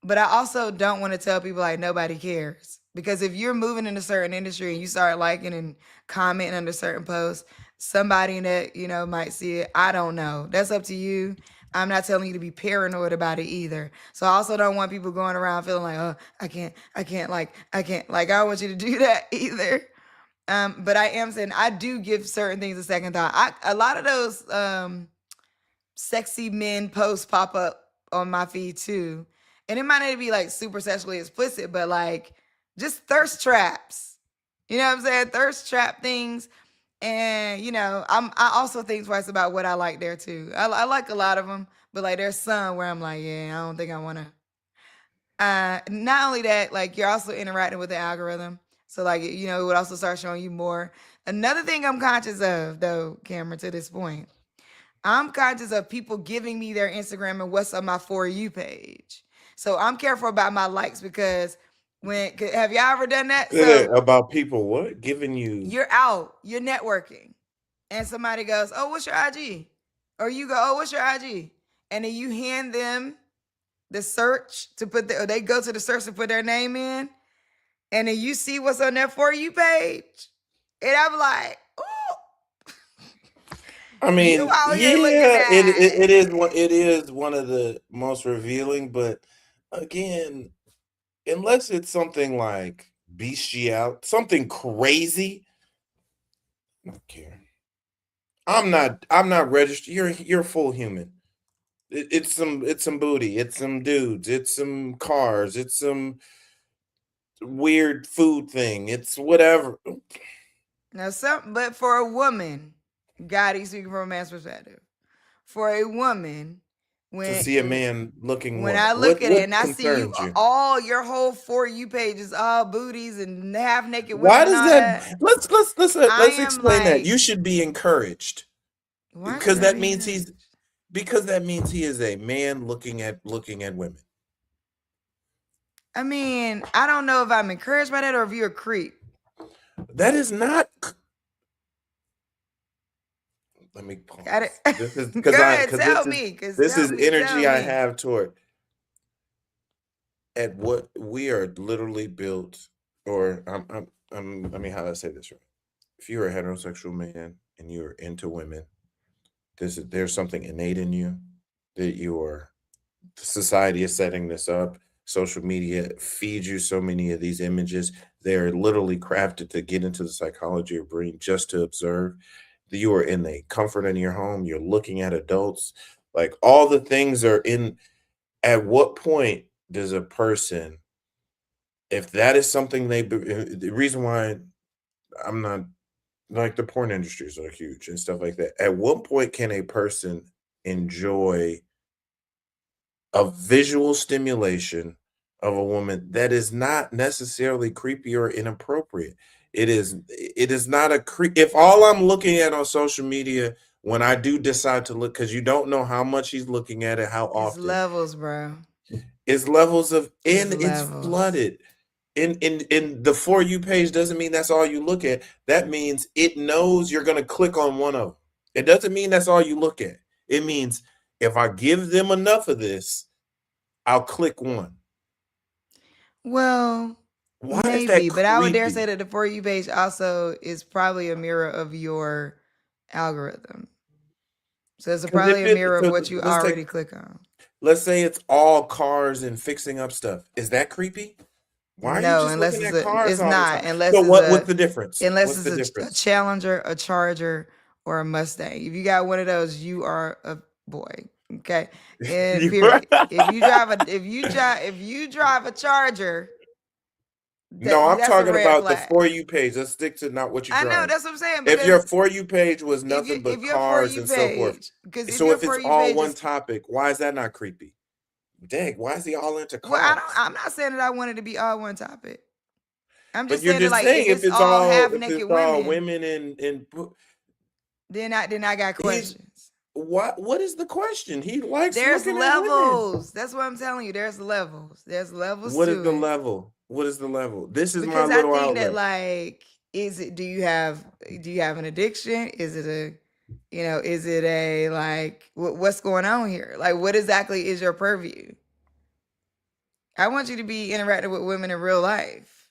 But I also don't want to tell people like nobody cares. Because if you're moving in a certain industry and you start liking and commenting under certain posts, somebody that, might see it. I don't know. That's up to you. I'm not telling you to be paranoid about it either. So I also don't want people going around feeling like, oh, I can't like, I don't want you to do that either. But I am saying I do give certain things a second thought. A lot of those sexy men posts pop up on my feed too. And it might not be like super sexually explicit, but like just thirst traps. You know what I'm saying? Thirst trap things. And I also think twice about what I like there too. I like a lot of them, but like there's some where I'm like, yeah, I don't think I want to. Not only that, like you're also interacting with the algorithm. So like, it would also start showing you more. Another thing I'm conscious of though, Cameron, to this point, I'm conscious of people giving me their Instagram and what's on my For You page. So I'm careful about my likes because have y'all ever done that? So About people what? Giving you. you're out, you're networking, and somebody goes, oh, what's your IG? Or you go, oh, what's your IG? And then you hand them the search or they go to the search to put their name in, and then you see what's on their For You page. And I'm like, oh, I mean, you out here yeah, looking at it is one of the most revealing, but again, unless it's something like bestial, something crazy, I don't care. I'm not registered. You're a full human. It's some booty, it's some dudes, it's some cars, it's some weird food thing, it's whatever. Now, but for a woman, God, he's speaking from a man's perspective. For a woman, To when see a man looking when I what? look at it What and I see you concerns you? all your whole For You page is all booties and half naked women Why and does all that that. I let's am explain that. You like, should be encouraged why should because I that be means encouraged? he is a man looking at women. I mean, I don't know if I'm encouraged by that or if you're a creep. That is not. Let me Got it? pause. This is Go ahead, tell this is me. Cause this tell is me, tell energy I me. have toward at what we are literally built. Or I mean, how do I say this right? If you're a heterosexual man and you're into women, there's something innate in you that society is setting this up. Social media feeds you so many of these images. They're literally crafted to get into the psychology of your brain just to observe. You are in the comfort in your home. You're looking at adults. Like all the things are in. At what point does a person, if that is something the reason why I'm not like the porn industries are huge and stuff like that. At what point can a person enjoy a visual stimulation of a woman that is not necessarily creepy or inappropriate? It is not a creep. If all I'm looking at on social media when I do decide to look, because you don't know how much he's looking at it, how It's often, levels, bro. is levels of It's and it's levels. flooded. In the For You page doesn't mean that's all you look at. That means it knows you're gonna click on one of them. It doesn't mean that's all you look at. It means if I give them enough of this, I'll click one. Well, Why is that maybe, but I would dare say creepy? that the For You page also is probably a mirror of your algorithm. So it's Because if probably a mirror of so what you already click on. let's say it's all cars and fixing up stuff. Is that creepy? Why are you No, just unless looking at cars it's all the time? not, unless So it's what's the difference? What's the a difference? Challenger, a Charger, or a Mustang. If you got one of those, you are a boy. Okay. And You- period. If you drive a Charger, No, I'm that's a talking red about the flag. For You page. Let's stick to not what you I know, drive. that's what I'm saying. If your Because For You page was nothing if but your For cars You and so forth, page, because if so your if it's For You all page one is, topic, why is that not creepy? Dang, why is he all into well, cars? I'm not saying that I want it to be all one topic. I'm But just you're saying that, just like, saying if it's all half if naked it's all women, women and then I got he's questions. what is the question? He likes There's looking at women. levels. That's what I'm telling you. There's levels. There's levels What is to the it. level? What is the level? This is my Because I little think that, outlet. like, do you have an addiction? Is it is it a, like, what's going on here? Like, what exactly is your purview? I want you to be interacting with women in real life.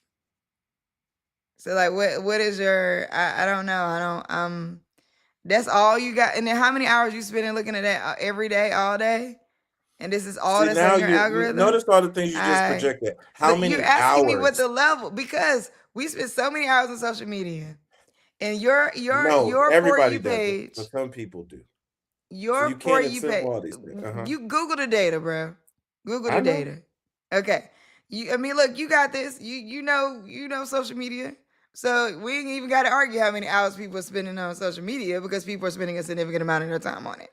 So, like, what is your, I don't know. That's all you got. And then how many hours you spending looking at that every day, all day? And this is all See, that's now on your you algorithm? notice all the things you just I projected. How But you're many asking me what hours? the level, because we spend so many hours on social media. And your No, For everybody You doesn't, page, but some people do. So your you For can't You assume page, all these things. you Google the data, bro. Google I the know. data. Okay. I mean, look, you got this. You know social media. So we ain't even got to argue how many hours people are spending on social media, because people are spending a significant amount of their time on it.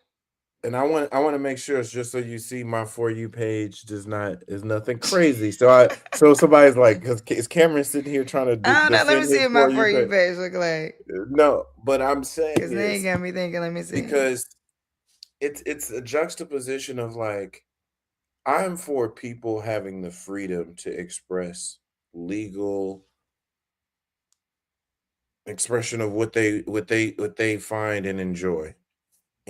And I want to make sure it's just so you see my For You page is nothing crazy. So somebody's like, is Cameron sitting here trying to I don't know. Let me defend see his what my For For You You page? page look like. No, but I'm saying Because they ain't is got me thinking. Let me see. because it's a juxtaposition of like I'm for people having the freedom to express legal expression of what they find and enjoy.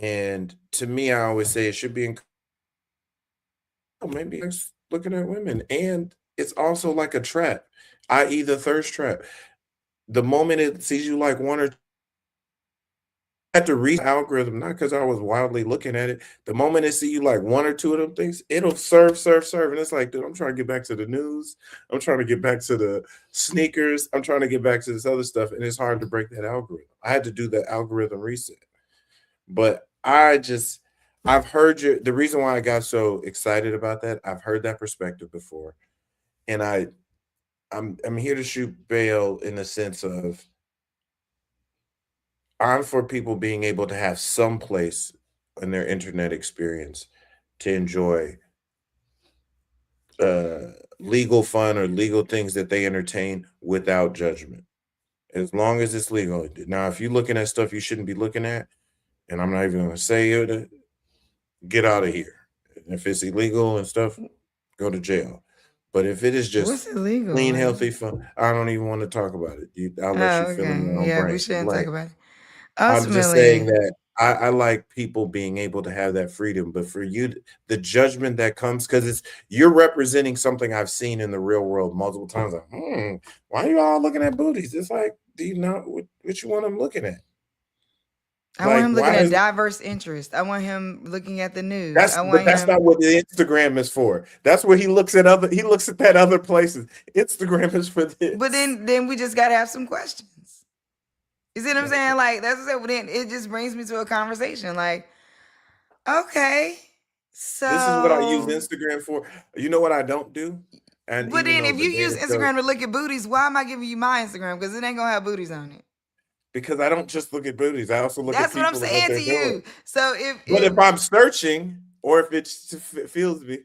And to me, I always say it should be oh, maybe it's looking at women. And it's also like a trap, i.e., the thirst trap. The moment it sees you like one or I had to read the algorithm, not because I was wildly looking at it. The moment it see you like one or two of them things, it'll serve. And it's like, dude, I'm trying to get back to the news. I'm trying to get back to the sneakers. I'm trying to get back to this other stuff. And it's hard to break that algorithm. I had to do the algorithm reset. But I've heard the reason why I got so excited about that, I've heard that perspective before. And I'm here to shoot bail in the sense of I'm for people being able to have some place in their internet experience to enjoy legal fun or legal things that they entertain without judgment. As long as it's legal. Now, if you're looking at stuff you shouldn't be looking at, and I'm not even gonna say it, get out of here. If it's illegal and stuff, go to jail. But if it is What's just illegal? clean, Like, healthy fun, I don't even want to talk about it. I'll let oh, you fill in okay. your own Yeah, we brain. shouldn't talk Like, about it. I'm just saying Ultimately, that I like people being able to have that freedom, but for you, the judgment that comes because you're representing something I've seen in the real world multiple times. Like, why are you all looking at booties? It's like, do you know what you want them looking at? I want Like, him looking why at is diverse interests. I want him looking at the news. I want that's him, not what the Instagram is for. That's where he looks at that other places. Instagram is for but this. then we just gotta have some questions. You see what I'm That- saying? Like that's what then it just brings me to a conversation. Like, okay, This is what I use so Instagram for. You know what I don't do? And but even then though if the you use data shows, Instagram to look at booties, why am I giving you my Instagram? Because it ain't gonna have booties on it. because I don't just look at booties, I also look at That's what I'm people and what saying to they're doing. you. So But if if I'm searching or if feels me,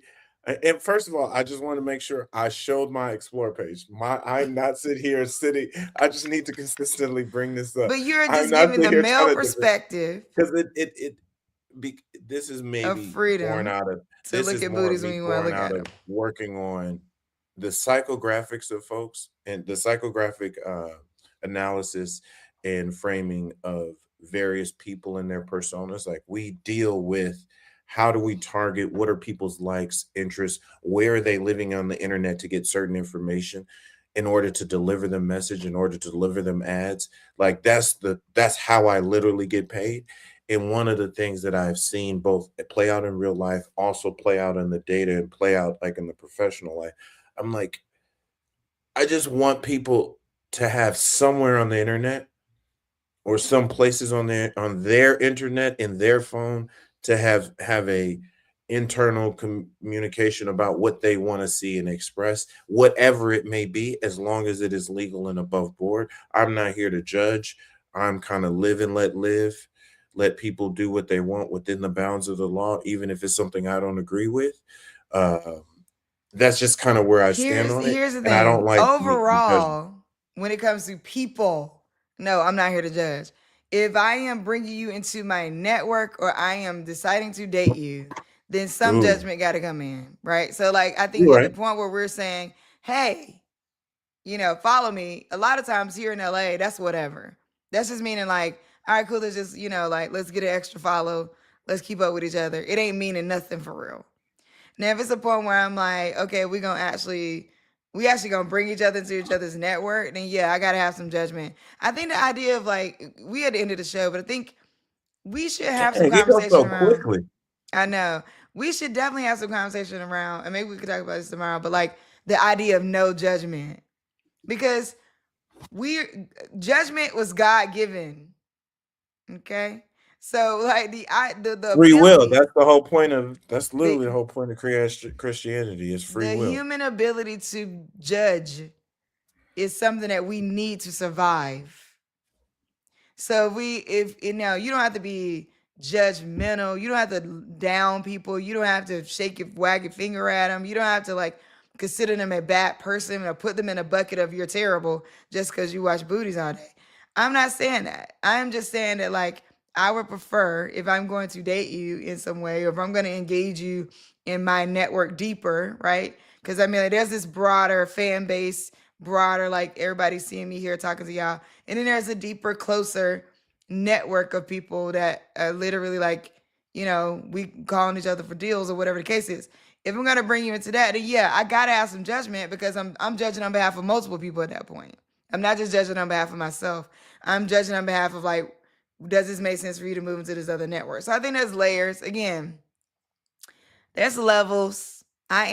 and first of all, I just want to make sure I showed my explore page. I'm not sitting. I just need to consistently bring this up. but you're I'm just not giving sitting the here male trying to defend perspective because this is of maybe born freedom out of to this look is at more of booties when me you want to born look at out them. of working on the psychographics of folks and the psychographic analysis and framing of various people and their personas. Like we deal with how do we target, what are people's likes, interests, where are they living on the internet to get certain information in order to deliver them message, in order to deliver them ads. Like that's how I literally get paid. And one of the things that I've seen both play out in real life, also play out in the data and play out like in the professional life. I'm like, I just want people to have somewhere on the internet or some places on their internet in their phone to have a internal communication about what they want to see and express, whatever it may be, as long as it is legal and above board. I'm not here to judge. I'm kind of live and let live, let people do what they want within the bounds of the law, even if it's something I don't agree with. um, that's just kind of where I stand on it, Here's the and I don't thing. like the judgment. Overall, when it comes to people, no, I'm not here to judge. If I am bringing you into my network or I am deciding to date you, then some Ooh, judgment got to come in, right? So like I think you're at the right. point where we're saying, "Hey, follow me." A lot of times here in LA, that's whatever. That's just meaning like, all right, cool, let's just, like let's get an extra follow. Let's keep up with each other. It ain't meaning nothing for real. Now, if it's a point where I'm like, okay, we actually gonna bring each other into each other's network, then yeah, I gotta have some judgment. I think the idea of like we at the end of the show, but I think we should have some Dang, he goes conversation so around. quickly. I know we should definitely have some conversation around, and maybe we could talk about this tomorrow. But like the idea of no judgment, because we judgment was God given. Okay, so like the Free will. ability, That's the literally the whole point of Christianity is free the will. human ability to judge is something that we need to survive. So if you know, you don't have to be judgmental. You don't have to down people. You don't have to wag your finger at them. You don't have to like consider them a bad person or put them in a bucket of you're terrible just because you watch booties all day. I'm not saying that. I'm just saying that like I would prefer if I'm going to date you in some way or if I'm going to engage you in my network deeper, right? Because I mean, like, there's this broader fan base, broader like everybody seeing me here talking to y'all, and then there's a deeper, closer network of people that are literally like, we calling each other for deals or whatever the case is. If I'm gonna bring you into that, then yeah, I gotta have some judgment because I'm judging on behalf of multiple people at that point. I'm not just judging on behalf of myself. I'm judging on behalf of like, does this make sense for you to move into this other network? So I think there's layers. Again, there's levels. I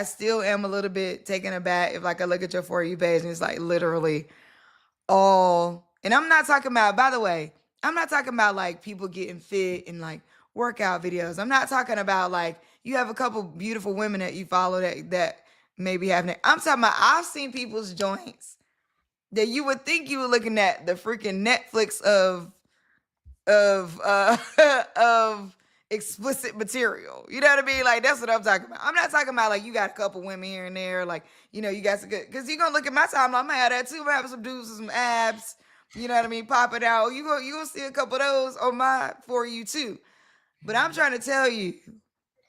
still am a little bit taken aback if like I look at your For You page and it's like literally all, and I'm not talking about, by the way, I'm not talking about like people getting fit and like workout videos. I'm not talking about like you have a couple beautiful women that you follow that maybe have, I'm talking about, I've seen people's joints that you would think you were looking at the freaking Netflix of of explicit material. You know what I mean? Like that's what I'm talking about. I'm not talking about like you got a couple women here and there, like you got some good. Because you're gonna look at my timeline. I'm gonna have that too. I'm gonna have some dudes with some abs. You know what I mean? Popping out. You gonna see a couple of those on my For You too. But I'm trying to tell you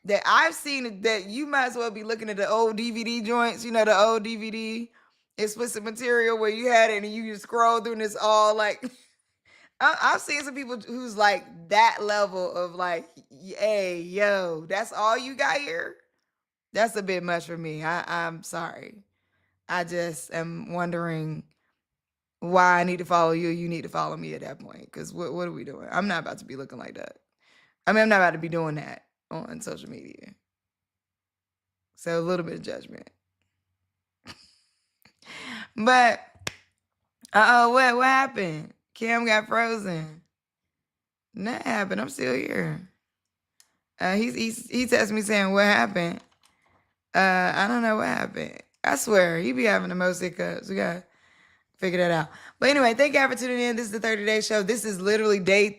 that I've seen it, that you might as well be looking at the old DVD joints. You know, the old DVD explicit material where you had it and you just scroll through and it's all like. I've seen some people who's like that level of like, hey, yo, that's all you got here. That's a bit much for me. I'm sorry. I just am wondering why I need to follow you. You need to follow me at that point. Because what are we doing? I'm not about to be looking like that. I mean, I'm not about to be doing that on social media. So a little bit of judgment. But, what happened? Cam got frozen. That happened. I'm still here. He texted me saying, what happened? I don't know what happened. I swear, he be having the most hiccups. We gotta figure that out. But anyway, thank y'all for tuning in. This is the 30-day show. This is literally day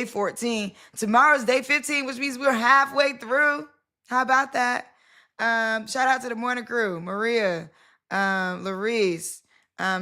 14. Tomorrow's day 15, which means we're halfway through. How about that? Shout out to the morning crew, Maria, Larice,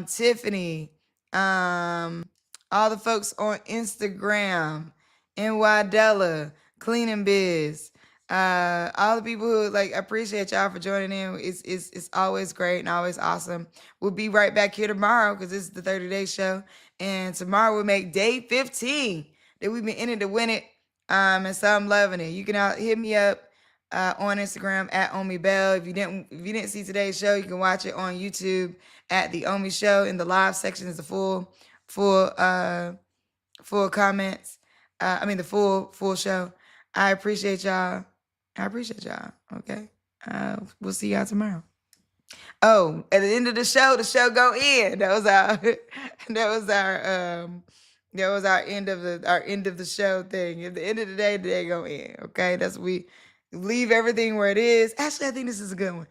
Tiffany, all the folks on Instagram, NY Della, Clean and Biz, all the people who like appreciate y'all for joining in. It's always great and always awesome. We'll be right back here tomorrow because this is the 30-day show, and tomorrow we'll make day 15 that we've been in it to win it. And so I'm loving it. You can hit me up on Instagram at Omi Bell. If you didn't see today's show, you can watch it on YouTube at the Omi Show. In the live section is the full comments. The full show. I appreciate y'all. Okay. We'll see y'all tomorrow. Oh, at the end of the show go in. That was our end of the show thing. At the end of the day go in. Okay. That's we leave everything where it is. Actually, I think this is a good one.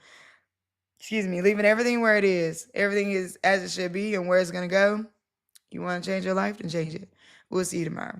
Excuse me. Leaving everything where it is. Everything is as it should be and where it's gonna go. You want to change your life, then change it. We'll see you tomorrow.